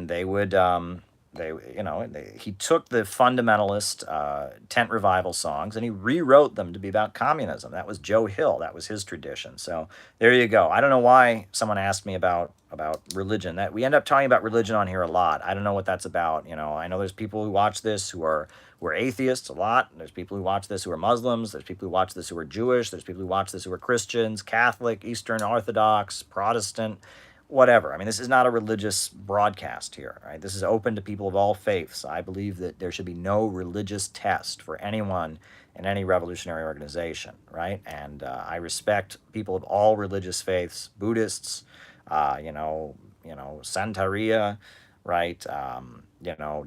they would, he took the fundamentalist tent revival songs and he rewrote them to be about communism. That was Joe Hill. That was his tradition. So there you go. I don't know why someone asked me about religion. That we end up talking about religion on here a lot. I don't know what that's about. I know there's people who watch this who are atheists a lot. There's people who watch this who are Muslims. There's people who watch this who are Jewish. There's people who watch this who are Christians, Catholic, Eastern Orthodox, Protestant, whatever. I mean, this is not a religious broadcast here, right? This is open to people of all faiths. I believe that there should be no religious test for anyone in any revolutionary organization, right? And I respect people of all religious faiths, Buddhists, Santeria, right?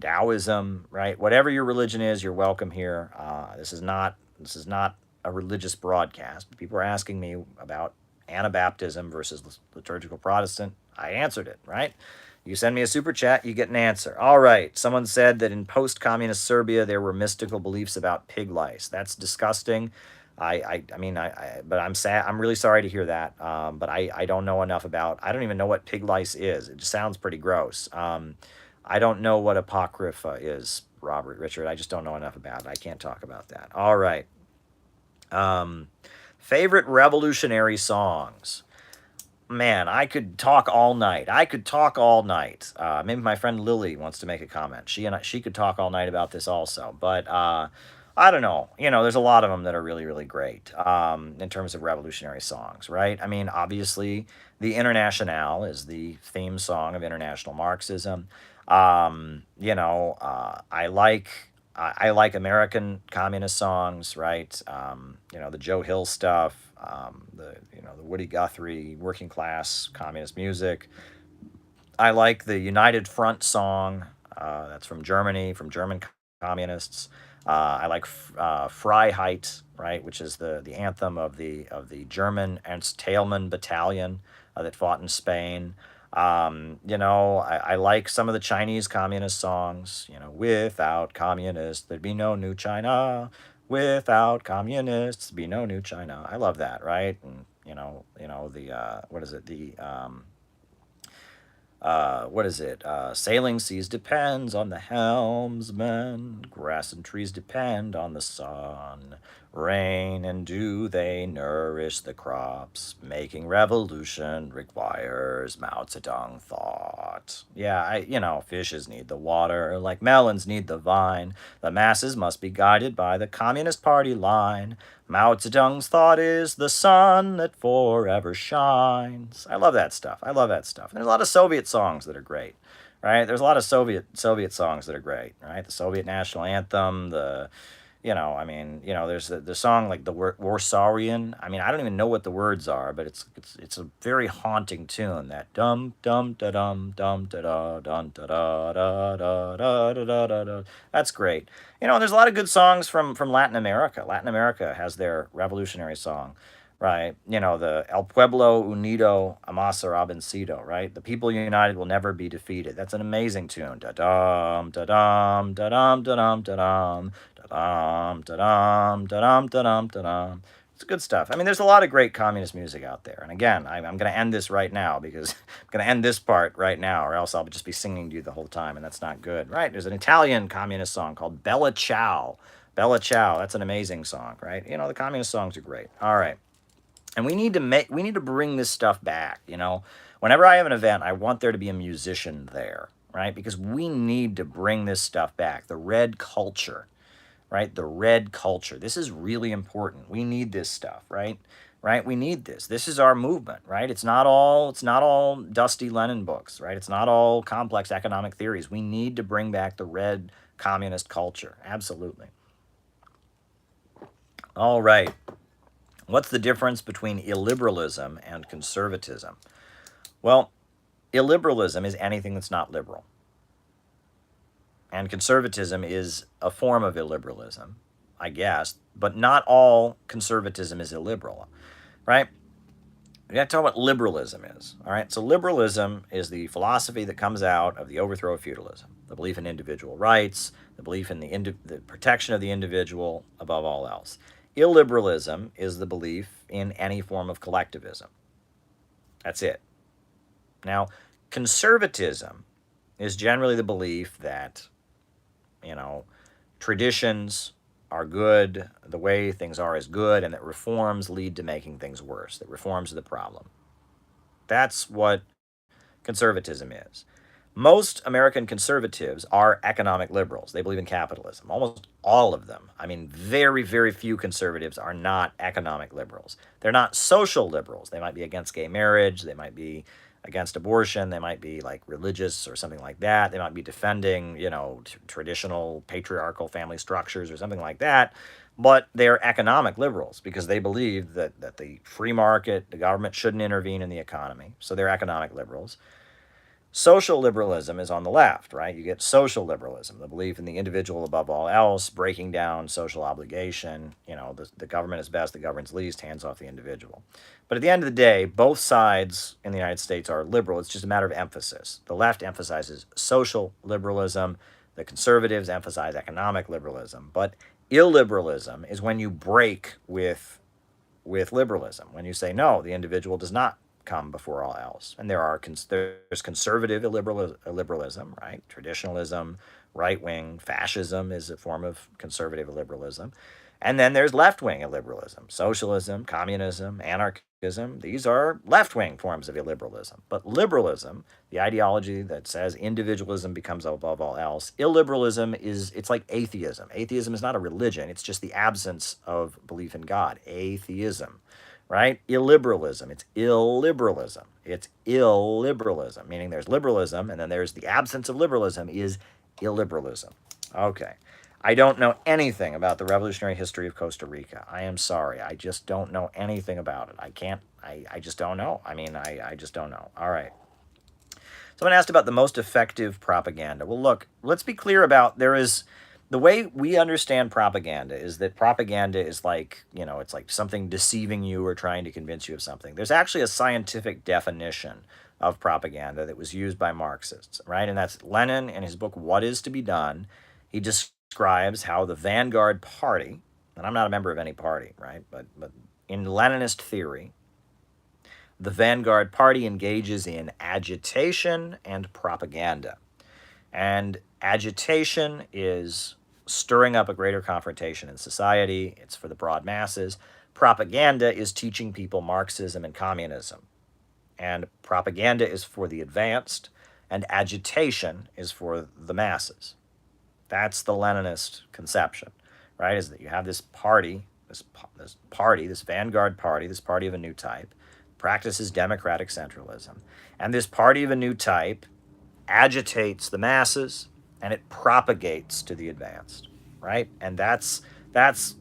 Taoism, right? Whatever your religion is, you're welcome here. This is not a religious broadcast. People are asking me about Anabaptism versus liturgical Protestant. I answered it, right? You send me a super chat, you get an answer. All right. Someone said that in post-communist Serbia there were mystical beliefs about pig lice. That's disgusting. But I'm sad. I'm really sorry to hear that. But I don't know enough about. I don't even know what pig lice is. It just sounds pretty gross. I don't know what apocrypha is, Richard. I just don't know enough about it. I can't talk about that. All right. Favorite revolutionary songs. Man, I could talk all night. Maybe my friend Lily wants to make a comment. She could talk all night about this also. But I don't know. There's a lot of them that are really, really great in terms of revolutionary songs, right? I mean, obviously, the Internationale is the theme song of international Marxism. I like American communist songs, right? The Joe Hill stuff, the Woody Guthrie working class communist music. I like the United Front song. That's from Germany, from German communists. I like Freiheit, right, which is the anthem of the German Ernst Thälmann battalion that fought in Spain. I like some of the Chinese communist songs. Without communists, there'd be no new China. Without communists, there'd be no new China. I love that, right? And what is it? What is it? Sailing seas depends on the helmsman. Grass and trees depend on the sun. Rain and dew, they nourish the crops. Making revolution requires Mao Zedong thought. Yeah, fishes need the water, like melons need the vine. The masses must be guided by the Communist Party line. Mao Zedong's thought is the sun that forever shines. I love that stuff. There's a lot of Soviet songs that are great, right? There's a lot of Soviet songs that are great, right? The Soviet national anthem, the I mean, there's the song like the Warsawian. I mean, I don't even know what the words are, but it's a very haunting tune. That dum dum da dum dum da da dum da da da da da da da da da. That's great. There's a lot of good songs from Latin America. Latin America has their revolutionary song, right? The El Pueblo Unido Amasa Vencido, right? The people united will never be defeated. That's an amazing tune. Da dum da dum da dum da dum da dum da dum da dum da dum da dum da dum. It's good stuff. I mean, there's a lot of great communist music out there. And again, I'm going to end this right now because I'm going to end this part right now, or else I'll just be singing to you the whole time, and that's not good, right? There's an Italian communist song called Bella Ciao. Bella Ciao. That's an amazing song, right? The communist songs are great. All right. And we need to bring this stuff back. Whenever I have an event, I want there to be a musician there, right? Because we need to bring this stuff back. The red culture, right? The red culture. This is really important. We need this stuff, right? Right? We need this. This is our movement, right? It's not all dusty Lenin books, right? It's not all complex economic theories. We need to bring back the red communist culture. Absolutely. All right. What's the difference between illiberalism and conservatism? Well, illiberalism is anything that's not liberal. And conservatism is a form of illiberalism, I guess, but not all conservatism is illiberal, right? We got to talk about what liberalism is, all right? So liberalism is the philosophy that comes out of the overthrow of feudalism, the belief in individual rights, the belief in the protection of the individual above all else. Illiberalism is the belief in any form of collectivism. That's it. Now, conservatism is generally the belief that, traditions are good, the way things are is good, and that reforms lead to making things worse, that reforms are the problem. That's what conservatism is. Most American conservatives are economic liberals. They believe in capitalism. Almost all of them. I mean, very, very few conservatives are not economic liberals. They're not social liberals. They might be against gay marriage. They might be against abortion. They might be like religious or something like that. They might be defending, traditional patriarchal family structures or something like that. But they're economic liberals because they believe that the free market, the government shouldn't intervene in the economy. So they're economic liberals. Social liberalism is on the left, right? You get social liberalism, the belief in the individual above all else, breaking down social obligation. The government is best, the government's least, hands off the individual. But at the end of the day, both sides in the United States are liberal. It's just a matter of emphasis. The left emphasizes social liberalism, the conservatives emphasize economic liberalism. But illiberalism is when you break with liberalism, when you say, no, the individual does not come before all else. And there's conservative illiberalism, right? Traditionalism, right-wing fascism is a form of conservative illiberalism. And then there's left-wing illiberalism, socialism, communism, anarchism. These are left-wing forms of illiberalism. But liberalism, the ideology that says individualism becomes above all else, illiberalism it's like atheism. Atheism is not a religion. It's just the absence of belief in God. Atheism. Right? Illiberalism. It's illiberalism. It's illiberalism, meaning there's liberalism, and then there's the absence of liberalism is illiberalism. Okay. I don't know anything about the revolutionary history of Costa Rica. I am sorry. I just don't know anything about it. I just don't know. I just don't know. All right. Someone asked about the most effective propaganda. Well, look, let's be clear about the way we understand propaganda is that propaganda is like, it's like something deceiving you or trying to convince you of something. There's actually a scientific definition of propaganda that was used by Marxists, right? And that's Lenin in his book, What Is to Be Done. He describes how the vanguard party, and I'm not a member of any party, right? But in Leninist theory, the vanguard party engages in agitation and propaganda. And agitation is stirring up a greater confrontation in society. It's for the broad masses. Propaganda is teaching people Marxism and communism. And propaganda is for the advanced, and agitation is for the masses. That's the Leninist conception, right? Is that you have this party, this vanguard party, this party of a new type, practices democratic centralism. And this party of a new type agitates the masses, and it propagates to the advanced, right? And that's That's,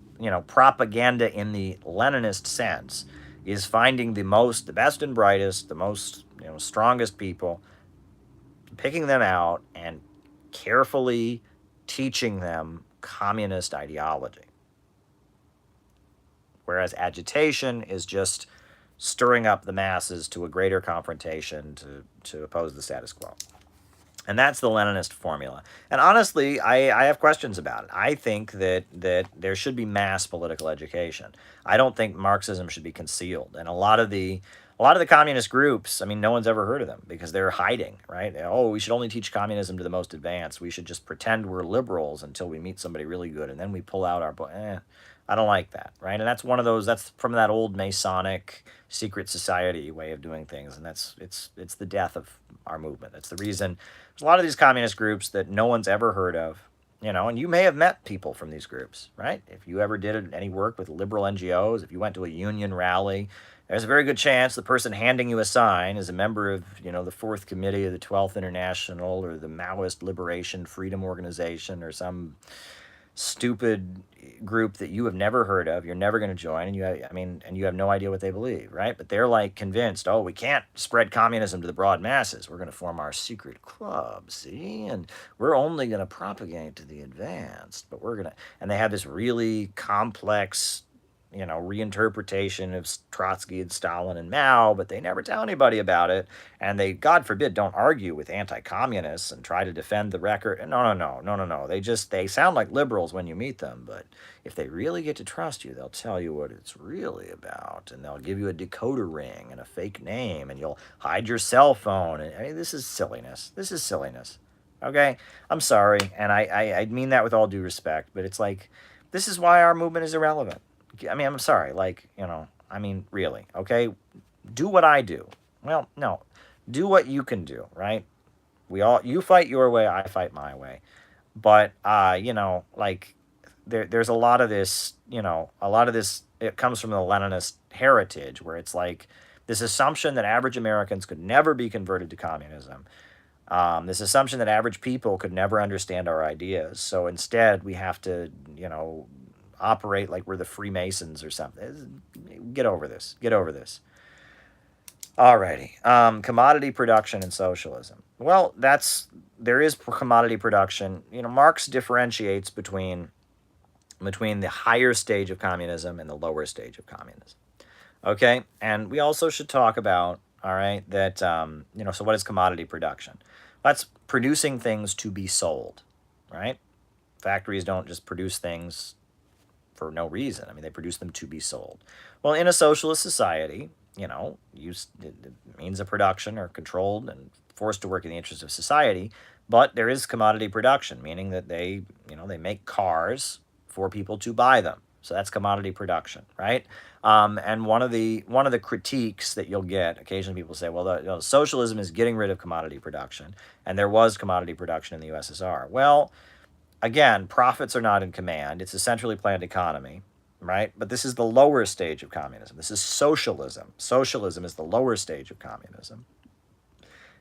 propaganda in the Leninist sense is finding the best and brightest, the most, strongest people, picking them out and carefully teaching them communist ideology. Whereas agitation is just stirring up the masses to a greater confrontation to oppose the status quo. And that's the Leninist formula. And honestly, I have questions about it. I think that there should be mass political education. I don't think Marxism should be concealed. And a lot of the communist groups, I mean, no one's ever heard of them because they're hiding, right? Oh, we should only teach communism to the most advanced. We should just pretend we're liberals until we meet somebody really good, and then we pull out our I don't like that, right? And that's one of those. That's from that old Masonic secret society way of doing things, and it's the death of our movement. That's the reason there's a lot of these communist groups that no one's ever heard of, and you may have met people from these groups, right? If you ever did any work with liberal NGOs, if you went to a union rally, there's a very good chance the person handing you a sign is a member of, the Fourth Committee of the 12th International or the Maoist Liberation Freedom Organization or some stupid group that you have never heard of, you're never going to join, and you have no idea what they believe, right? But they're like convinced, oh, we can't spread communism to the broad masses. We're going to form our secret club, see? And we're only going to propagate to the advanced, but and they have this really complex, reinterpretation of Trotsky and Stalin and Mao, but they never tell anybody about it. And they, God forbid, don't argue with anti-communists and try to defend the record. No. They sound like liberals when you meet them, but if they really get to trust you, they'll tell you what it's really about, and they'll give you a decoder ring and a fake name, and you'll hide your cell phone. And I mean, this is silliness. Okay? I'm sorry, and I mean that with all due respect, but it's like, this is why our movement is irrelevant. I mean, I'm sorry, really, okay? Do what I do. Well, no. Do what you can do, right? You fight your way, I fight my way. But, there's a lot of this, it comes from the Leninist heritage where it's like this assumption that average Americans could never be converted to communism. This assumption that average people could never understand our ideas. So instead, we have to, operate like we're the Freemasons or something. Get over this. Alrighty. Commodity production and socialism. Well, there is commodity production. Marx differentiates between the higher stage of communism and the lower stage of communism. Okay? And we also should talk about, all right, that, so what is commodity production? That's producing things to be sold, right? Factories don't just produce things for no reason. I mean, they produce them to be sold. Well, in a socialist society, the means of production are controlled and forced to work in the interest of society, but there is commodity production, meaning that they make cars for people to buy them. So that's commodity production, right? And one of the critiques that you'll get, occasionally people say, well, socialism is getting rid of commodity production, and there was commodity production in the USSR. Well, again, profits are not in command. It's a centrally planned economy, right? But this is the lower stage of communism. This is socialism. Socialism is the lower stage of communism.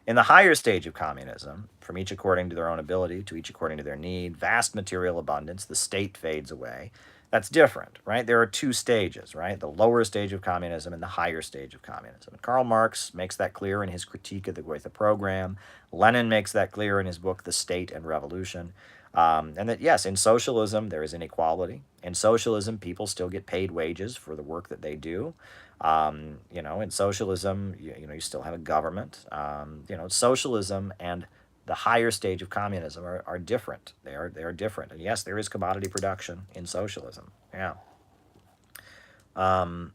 In the higher stage of communism, from each according to their own ability to each according to their need, vast material abundance, the state fades away. That's different, right? There are two stages, right? The lower stage of communism and the higher stage of communism. And Karl Marx makes that clear in his critique of the Goethe program. Lenin makes that clear in his book, The State and Revolution. And that, yes, in socialism, there is inequality. In socialism, people still get paid wages for the work that they do. In socialism, you still have a government. Socialism and the higher stage of communism are different. They are different. And yes, there is commodity production in socialism. Yeah. The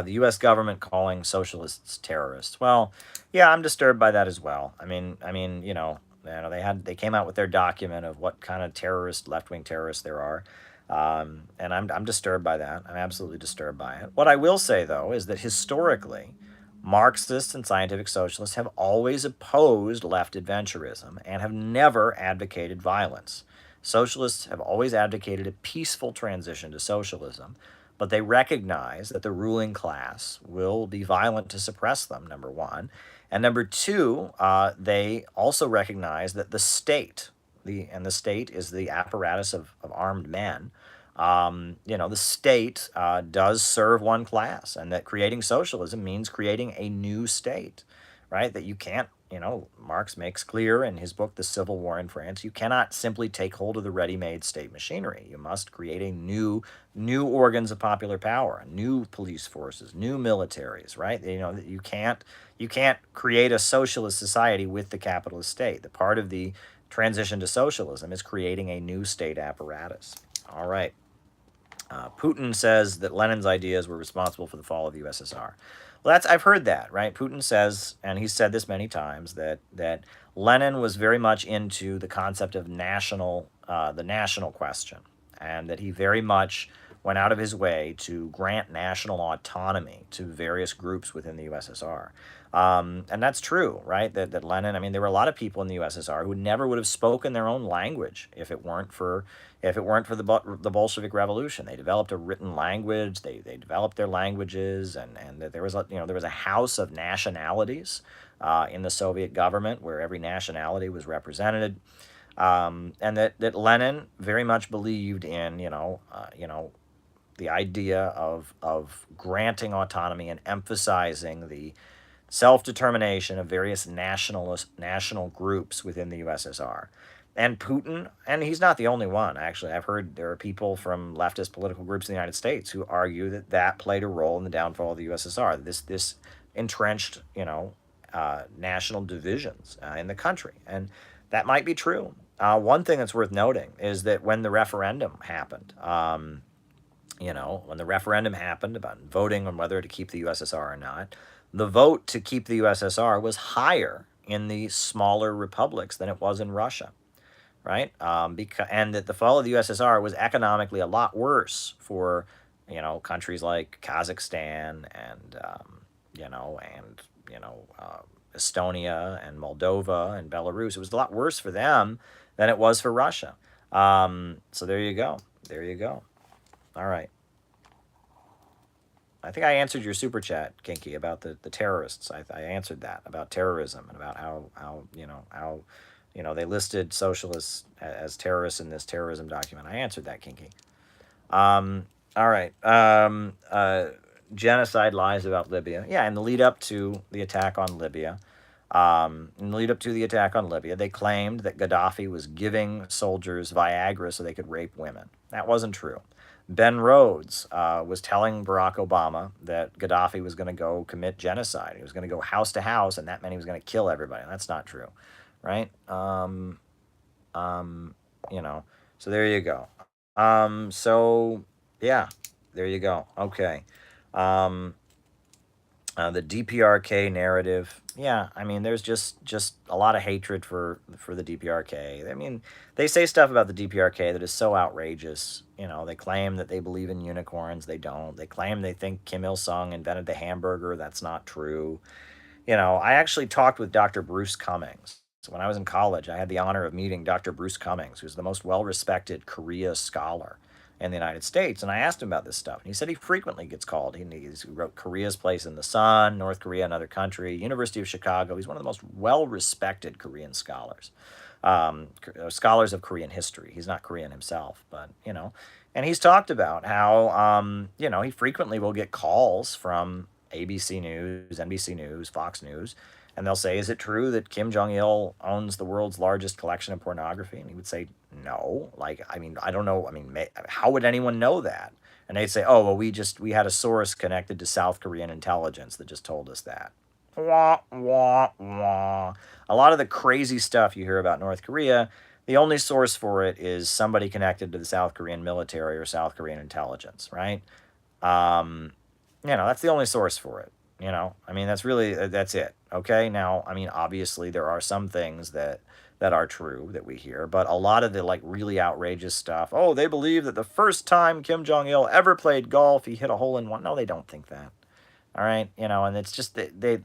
U.S. government calling socialists terrorists. Well, yeah, I'm disturbed by that as well. I mean, they came out with their document of what kind of left-wing terrorists there are, and I'm disturbed by that. I'm absolutely disturbed by it. What I will say though is that historically, Marxists and scientific socialists have always opposed left adventurism and have never advocated violence. Socialists have always advocated a peaceful transition to socialism, but they recognize that the ruling class will be violent to suppress them, number one. And number two, they also recognize that the state, the state is the apparatus of armed men. The state does serve one class, and that creating socialism means creating a new state, right? That you can't, Marx makes clear in his book, The Civil War in France, you cannot simply take hold of the ready-made state machinery. You must create a new organs of popular power, new police forces, new militaries, right? You can't create a socialist society with the capitalist state. The part of the transition to socialism is creating a new state apparatus. All right. Putin says that Lenin's ideas were responsible for the fall of the USSR. Well, I've heard that, right? Putin says, and he's said this many times, that Lenin was very much into the concept of the national question, and that he very much went out of his way to grant national autonomy to various groups within the USSR. And that's true, right? That Lenin, I mean, there were a lot of people in the USSR who never would have spoken their own language if it weren't for the Bolshevik Revolution. They developed a written language. They developed their languages, and there was a house of nationalities in the Soviet government where every nationality was represented, and that Lenin very much believed in the idea of granting autonomy and emphasizing the self-determination of various national groups within the USSR. And Putin, and he's not the only one, actually. I've heard there are people from leftist political groups in the United States who argue that played a role in the downfall of the USSR. This entrenched, national divisions in the country. And that might be true. One thing that's worth noting is that when the referendum happened, when the referendum happened about voting on whether to keep the USSR or not, the vote to keep the USSR was higher in the smaller republics than it was in Russia, right? And that the fall of the USSR was economically a lot worse for, countries like Kazakhstan and, Estonia and Moldova and Belarus. It was a lot worse for them than it was for Russia. So there you go. There you go. All right. I think I answered your super chat, Kinky, about the terrorists. I answered that about terrorism and about how they listed socialists as terrorists in this terrorism document. I answered that, Kinky. All right. Genocide lies about Libya. Yeah, in the lead up to the attack on Libya, they claimed that Gaddafi was giving soldiers Viagra so they could rape women. That wasn't true. Ben Rhodes was telling Barack Obama that Gaddafi was going to go commit genocide. He was going to go house to house, and that meant he was going to kill everybody. That's not true, right? So there you go. So yeah, there you go. Okay. The DPRK narrative. Yeah, I mean, there's just a lot of hatred for the DPRK. I mean, they say stuff about the DPRK that is so outrageous. They claim that they believe in unicorns. They don't. They claim they think Kim Il-sung invented the hamburger. That's not true. I actually talked with Dr. Bruce Cummings. So when I was in college, I had the honor of meeting Dr. Bruce Cummings, who's the most well-respected Korea scholar in the United States. And I asked him about this stuff. And he said he frequently gets called. He wrote Korea's Place in the Sun, North Korea, Another Country, University of Chicago. He's one of the most well-respected Korean scholars. Scholars of Korean history. He's not Korean himself, but, And he's talked about how, he frequently will get calls from ABC News, NBC News, Fox News, and they'll say, is it true that Kim Jong-il owns the world's largest collection of pornography? And he would say, no. I don't know. How would anyone know that? And they'd say, oh, well, we had a source connected to South Korean intelligence that just told us that. Wah, wah, wah. A lot of the crazy stuff you hear about North Korea, the only source for it is somebody connected to the South Korean military or South Korean intelligence, right? That's the only source for it. That's it. Okay. Now, obviously there are some things that are true that we hear, but a lot of the really outrageous stuff. Oh, they believe that the first time Kim Jong-il ever played golf, he hit a hole in one. No, they don't think that. All right. And it's just this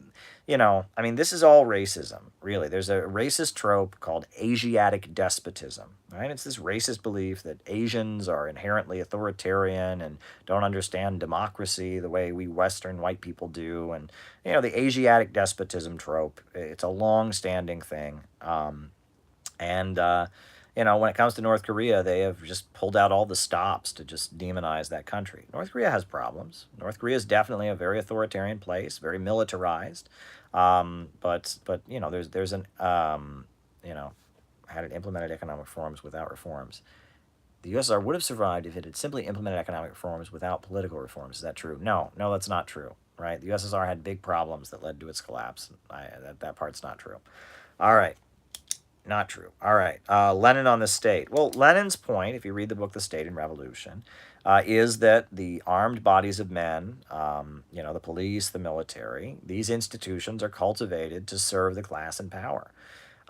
is all racism, really. There's a racist trope called Asiatic despotism, right? It's this racist belief that Asians are inherently authoritarian and don't understand democracy the way we Western white people do. And, the Asiatic despotism trope, it's a long-standing thing. when it comes to North Korea, they have just pulled out all the stops to just demonize that country. North Korea has problems. North Korea is definitely a very authoritarian place, very militarized. But there's an had it implemented economic reforms without reforms. The USSR would have survived if it had simply implemented economic reforms without political reforms. Is that true? No, that's not true. Right? The USSR had big problems that led to its collapse. That part's not true. All right. Not true. All right. Lenin on the state. Well, Lenin's point, if you read the book The State and Revolution, is that the armed bodies of men, the police, the military, these institutions are cultivated to serve the class in power.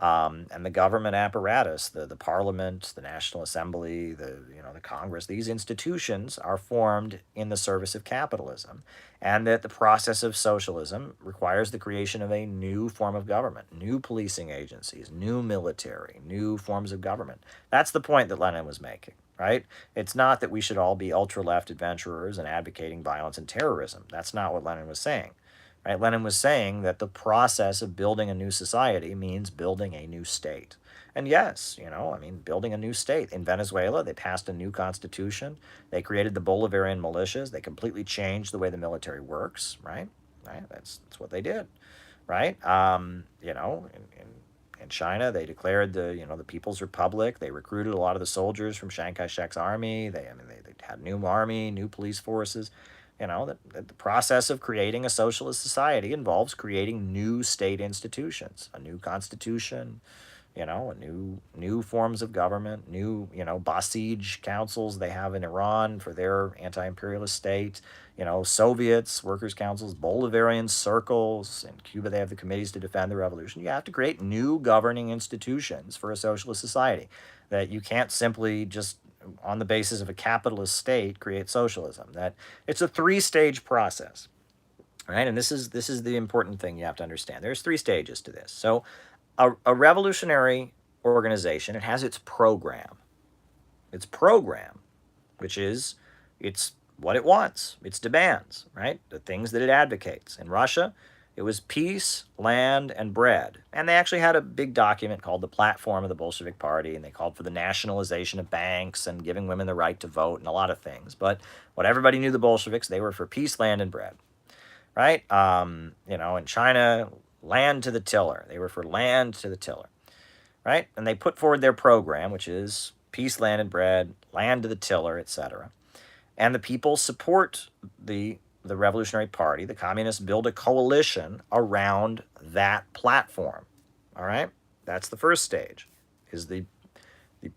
And the government apparatus, the parliament, the National Assembly, the Congress, these institutions are formed in the service of capitalism, and that the process of socialism requires the creation of a new form of government, new policing agencies, new military, new forms of government. That's the point that Lenin was making, right? It's not that we should all be ultra-left adventurers and advocating violence and terrorism. That's not what Lenin was saying. Right? Lenin was saying that the process of building a new society means building a new state. And yes, building a new state. In Venezuela, they passed a new constitution. They created the Bolivarian militias. They completely changed the way the military works, right? That's what they did, right? In China, they declared the People's Republic. They recruited a lot of the soldiers from Chiang Kai-shek's army. They had new army, new police forces. The process of creating a socialist society involves creating new state institutions, a new constitution, a new forms of government, new, Basij councils they have in Iran for their anti-imperialist state, Soviets, workers' councils, Bolivarian circles. In Cuba, they have the committees to defend the revolution. You have to create new governing institutions for a socialist society that you can't simply just on the basis of a capitalist state create socialism. That it's a three-stage process, right? And this is the important thing you have to understand. There's three stages to this. So a revolutionary organization, it has its program, which is it's what it wants, its demands, right? The things that it advocates. In Russia, it was peace, land, and bread. And they actually had a big document called the Platform of the Bolshevik Party, and they called for the nationalization of banks and giving women the right to vote and a lot of things. But what everybody knew the Bolsheviks, they were for peace, land, and bread, right? In China, land to the tiller. They were for land to the tiller, right? And they put forward their program, which is peace, land, and bread, land to the tiller, etc. And the people support the Revolutionary Party. The communists build a coalition around that platform. All right? That's the first stage, is the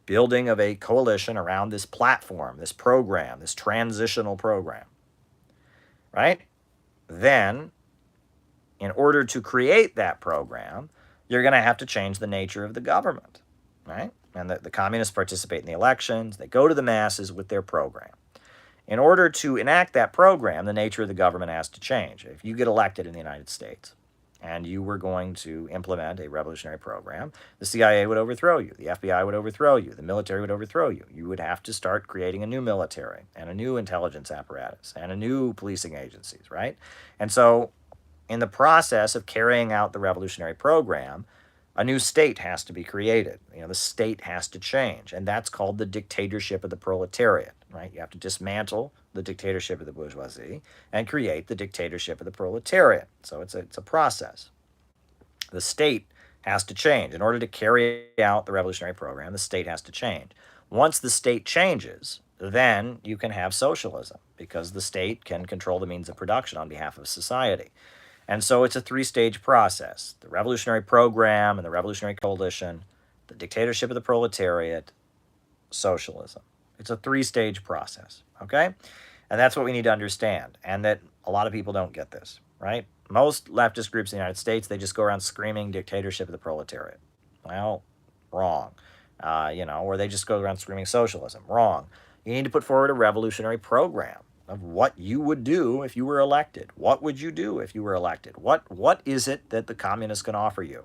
building of a coalition around this platform, this program, this transitional program. Right? Then, in order to create that program, you're going to have to change the nature of the government. Right? And the communists participate in the elections. They go to the masses with their program. In order to enact that program, the nature of the government has to change. If you get elected in the United States and you were going to implement a revolutionary program, the CIA would overthrow you, the FBI would overthrow you, the military would overthrow you. You would have to start creating a new military and a new intelligence apparatus and a new policing agencies, right? And so in the process of carrying out the revolutionary program, a new state has to be created. The state has to change, and that's called the dictatorship of the proletariat, right? You have to dismantle the dictatorship of the bourgeoisie and create the dictatorship of the proletariat. So it's a process. The state has to change. In order to carry out the revolutionary program, the state has to change. Once the state changes, then you can have socialism, because the state can control the means of production on behalf of society. And so it's a three-stage process: the revolutionary program and the revolutionary coalition, the dictatorship of the proletariat, socialism. It's a three-stage process, okay? And that's what we need to understand, and that a lot of people don't get this, right? Most leftist groups in the United States, they just go around screaming dictatorship of the proletariat. Well, wrong. Or they just go around screaming socialism. Wrong. You need to put forward a revolutionary program of what you would do if you were elected. What would you do if you were elected? What is it that the communists can offer you?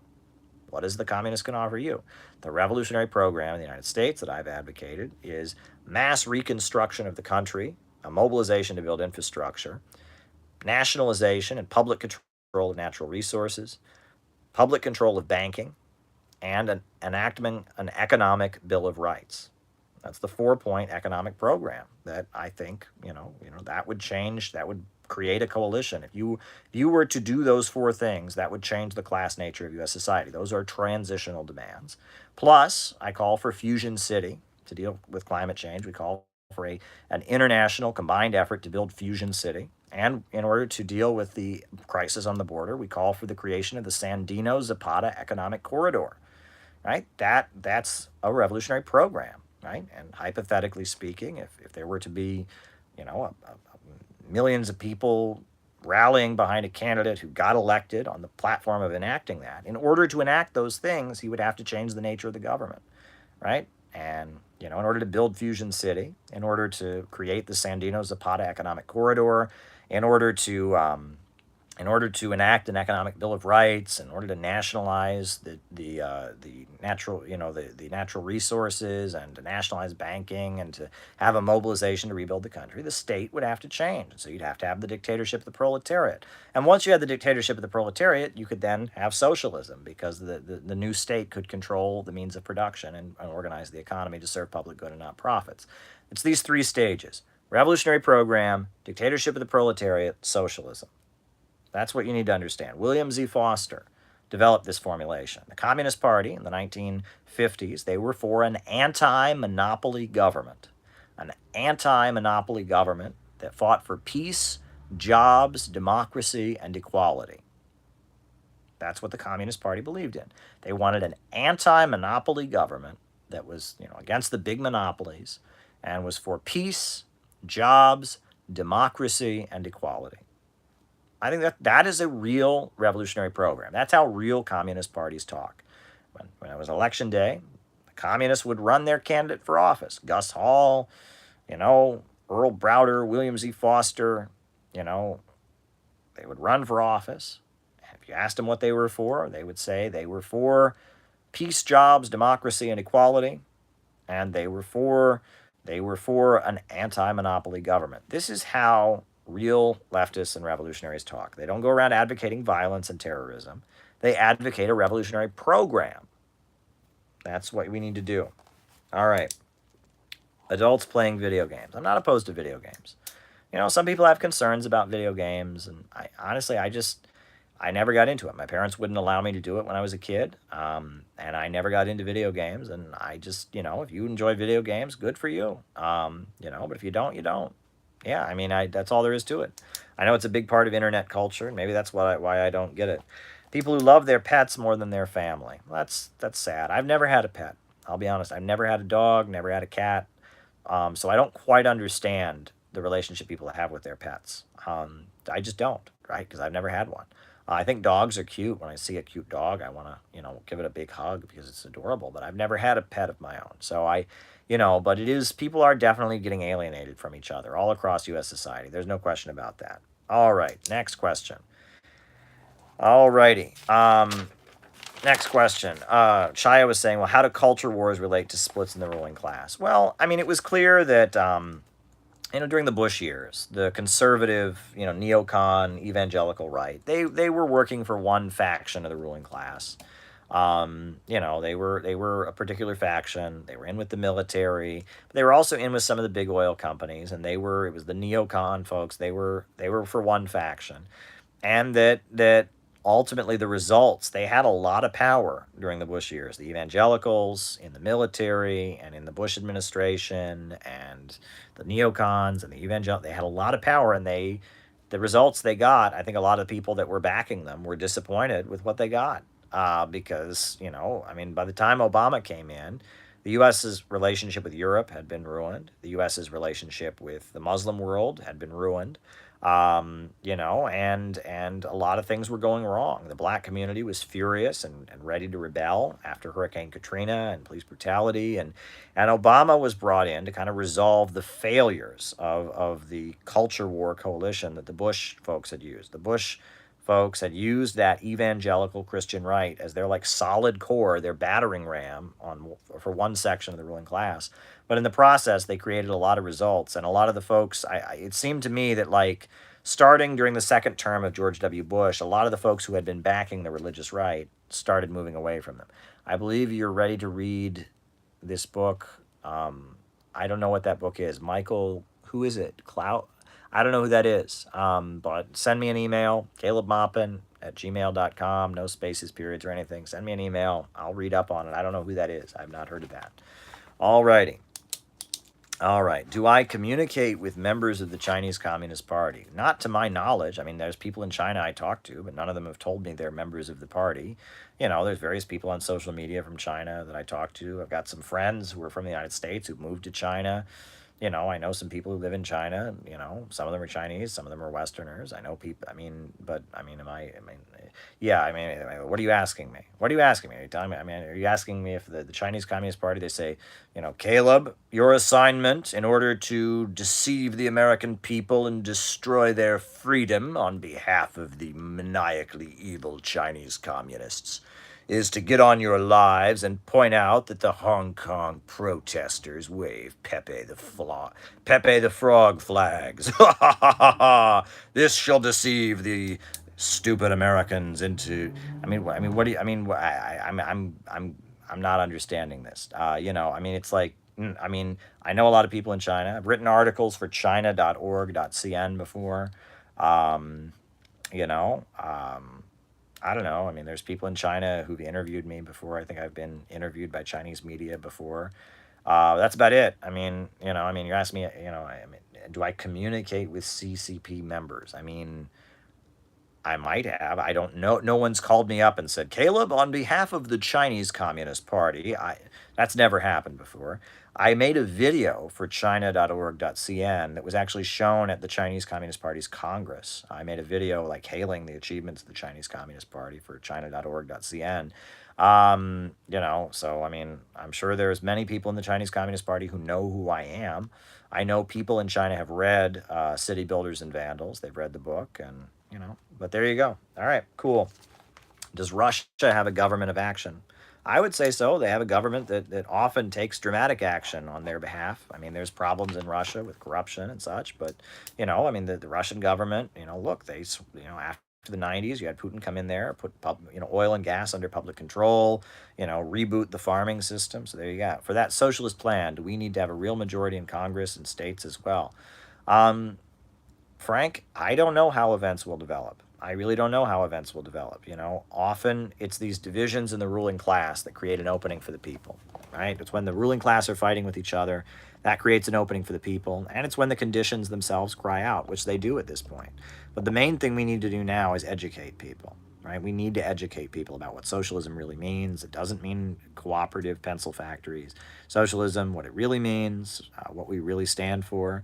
What is the communist can offer you? The revolutionary program in the United States that I've advocated is mass reconstruction of the country, a mobilization to build infrastructure, nationalization and public control of natural resources, public control of banking, and enacting an economic Bill of Rights. That's the 4-point economic program that I think, that would change, that would create a coalition. If you were to do those 4 things, that would change the class nature of US society. Those are transitional demands. Plus, I call for Fusion City to deal with climate change. We call for an international combined effort to build Fusion City. And in order to deal with the crisis on the border, we call for the creation of the Sandino-Zapata Economic Corridor, right? That's a revolutionary program, right? And hypothetically speaking, if there were to be, millions of people rallying behind a candidate who got elected on the platform of enacting that, in order to enact those things, he would have to change the nature of the government, right? And, in order to build Fusion City, in order to create the Sandino-Zapata Economic Corridor, in order to enact an economic Bill of Rights, in order to nationalize the natural the natural resources, and to nationalize banking, and to have a mobilization to rebuild the country, the state would have to change. So you'd have to have the dictatorship of the proletariat. And once you had the dictatorship of the proletariat, you could then have socialism, because the new state could control the means of production and organize the economy to serve public good and not profits. It's these 3 stages: revolutionary program, dictatorship of the proletariat, socialism. That's what you need to understand. William Z. Foster developed this formulation. The Communist Party in the 1950s, they were for an anti-monopoly government. An anti-monopoly government that fought for peace, jobs, democracy, and equality. That's what the Communist Party believed in. They wanted an anti-monopoly government that was, against the big monopolies, and was for peace, jobs, democracy, and equality. I think that is a real revolutionary program. That's how real communist parties talk. When it was election day, the communists would run their candidate for office. Gus Hall, Earl Browder, William Z. Foster, they would run for office. If you asked them what they were for, they would say they were for peace, jobs, democracy, and equality. And they were for an anti-monopoly government. This is how real leftists and revolutionaries talk. They don't go around advocating violence and terrorism. They advocate a revolutionary program. That's what we need to do. All right. Adults playing video games. I'm not opposed to video games. Some people have concerns about video games, and I never got into it. My parents wouldn't allow me to do it when I was a kid, and I never got into video games, and I just, if you enjoy video games, good for you. But if you don't, you don't. Yeah, that's all there is to it. I know it's a big part of internet culture, and maybe that's why I don't get it. People who love their pets more than their family. Well, that's sad. I've never had a pet. I'll be honest. I've never had a dog, never had a cat. So I don't quite understand the relationship people have with their pets. I just don't, right? Because I've never had one. I think dogs are cute. When I see a cute dog, I want to, give it a big hug because it's adorable. But I've never had a pet of my own. So but people are definitely getting alienated from each other all across U.S. society. There's no question about that. All right, next question. All righty. Next question. Shia was saying, well, how do culture wars relate to splits in the ruling class? Well, it was clear that, during the Bush years, the conservative, neocon, evangelical right, they were working for one faction of the ruling class. They were a particular faction. They were in with the military, but they were also in with some of the big oil companies, and it was the neocon folks. They were for one faction, and that ultimately the results, they had a lot of power during the Bush years. The evangelicals in the military and in the Bush administration, and the neocons and the evangelicals, they had a lot of power, and the results they got, I think a lot of people that were backing them were disappointed with what they got. Because, by the time Obama came in, the U.S.'s relationship with Europe had been ruined. The U.S.'s relationship with the Muslim world had been ruined. And a lot of things were going wrong. The black community was furious and ready to rebel after Hurricane Katrina and police brutality. And Obama was brought in to kind of resolve the failures of the culture war coalition that the Bush folks had used. The Bush folks had used that evangelical Christian right as their solid core, their battering ram for one section of the ruling class. But in the process, they created a lot of results. And a lot of the folks, it seemed to me that starting during the second term of George W. Bush, a lot of the folks who had been backing the religious right started moving away from them. I believe you're ready to read this book. I don't know what that book is. Michael, who is it? Clout? I don't know who that is. But send me an email, calebmaupin@gmail.com, no spaces, periods, or anything. Send me an email. I'll read up on it. I don't know who that is. I've not heard of that. All righty. All right. Do I communicate with members of the Chinese Communist Party? Not to my knowledge. I mean, there's people in China I talk to, but none of them have told me they're members of the party. There's various people on social media from China that I talk to. I've got some friends who are from the United States who've moved to China. I know some people who live in China. Some of them are Chinese, some of them are Westerners. I know people. Yeah. What are you asking me? What are you asking me? Are you telling me? Are you asking me if the Chinese Communist Party? They say, Caleb, your assignment in order to deceive the American people and destroy their freedom on behalf of the maniacally evil Chinese communists is to get on your lives and point out that the Hong Kong protesters wave Pepe the Frog flags. This shall deceive the stupid Americans into. What do you? I'm not understanding this. It's like. I know a lot of people in China. I've written articles for China.org.cn before. Um, you know. I don't know. There's people in China who've interviewed me before. I think I've been interviewed by Chinese media before. That's about it. You asked me, do I communicate with CCP members? I might have. I don't know. No one's called me up and said, Caleb, on behalf of the Chinese Communist Party. That's never happened before. I made a video for China.org.cn that was actually shown at the Chinese Communist Party's Congress. I made a video hailing the achievements of the Chinese Communist Party for China.org.cn. I'm sure there's many people in the Chinese Communist Party who know who I am. I know people in China have read City Builders and Vandals. They've read the book, and but there you go. All right, cool. Does Russia have a government of action? I would say so. They have a government that often takes dramatic action on their behalf. There's problems in Russia with corruption and such, but the Russian government, look, after the 90s, you had Putin come in there, put oil and gas under public control, reboot the farming system. So there you go. For that socialist plan, do we need to have a real majority in Congress and states as well? Frank, I don't know how events will develop. I really don't know how events will develop. Often it's these divisions in the ruling class that create an opening for the people, right? It's when the ruling class are fighting with each other that creates an opening for the people, and it's when the conditions themselves cry out, which they do at this point. But the main thing we need to do now is educate people, right? We need to educate people about what socialism really means. It doesn't mean cooperative pencil factories. Socialism, what it really means, what we really stand for.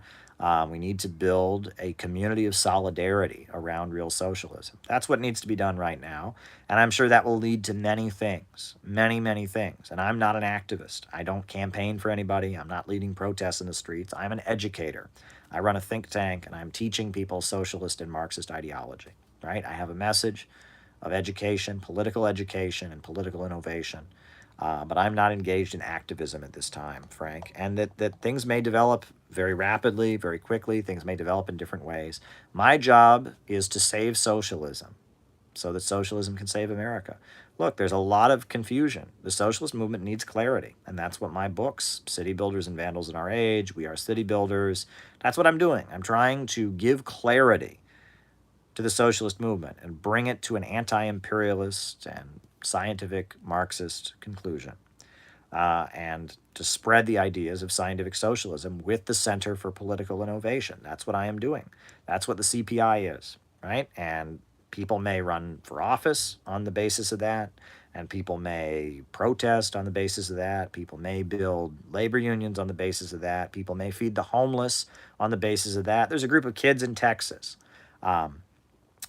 We need to build a community of solidarity around real socialism. That's what needs to be done right now. And I'm sure that will lead to many things, many, many things. And I'm not an activist. I don't campaign for anybody. I'm not leading protests in the streets. I'm an educator. I run a think tank, and I'm teaching people socialist and Marxist ideology, right? I have a message of education, and political innovation. But I'm not engaged in activism at this time, Frank. And that things may develop very rapidly, very quickly. Things may develop in different ways. My job is to save socialism so that socialism can save America. Look, there's a lot of confusion. The socialist movement needs clarity. And that's what my books, City Builders and Vandals in Our Age, We Are City Builders, that's what I'm doing. I'm trying to give clarity to the socialist movement and bring it to an anti-imperialist and scientific Marxist conclusion, and to spread the ideas of scientific socialism with the Center for Political Innovation. That's what I am doing. That's what the CPI is, right? And people may run for office on the basis of that, and people may protest on the basis of that. People may build labor unions on the basis of that. People may feed the homeless on the basis of that. There's a group of kids in Texas,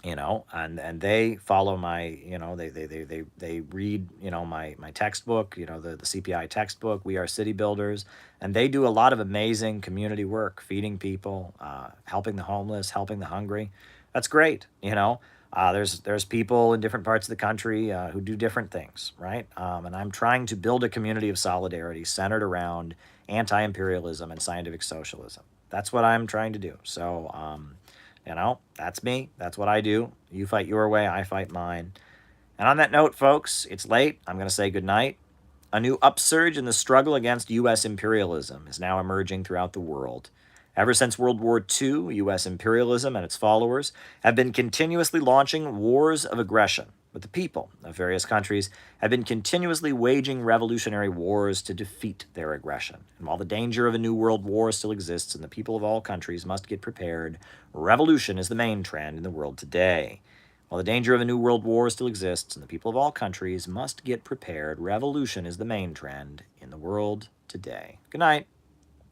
and they follow my, they read, my textbook, the CPI textbook, We Are City Builders, and they do a lot of amazing community work, feeding people, helping the homeless, helping the hungry. That's great. There's people in different parts of the country who do different things, right? And I'm trying to build a community of solidarity centered around anti-imperialism and scientific socialism. That's what I'm trying to do. So, that's me. That's what I do. You fight your way, I fight mine. And on that note, folks, it's late. I'm going to say goodnight. A new upsurge in the struggle against U.S. imperialism is now emerging throughout the world. Ever since World War II, U.S. imperialism and its followers have been continuously launching wars of aggression, but the people of various countries have been continuously waging revolutionary wars to defeat their aggression. And while the danger of a new world war still exists and the people of all countries must get prepared, revolution is the main trend in the world today. While the danger of a new world war still exists and the people of all countries must get prepared, revolution is the main trend in the world today. Good night.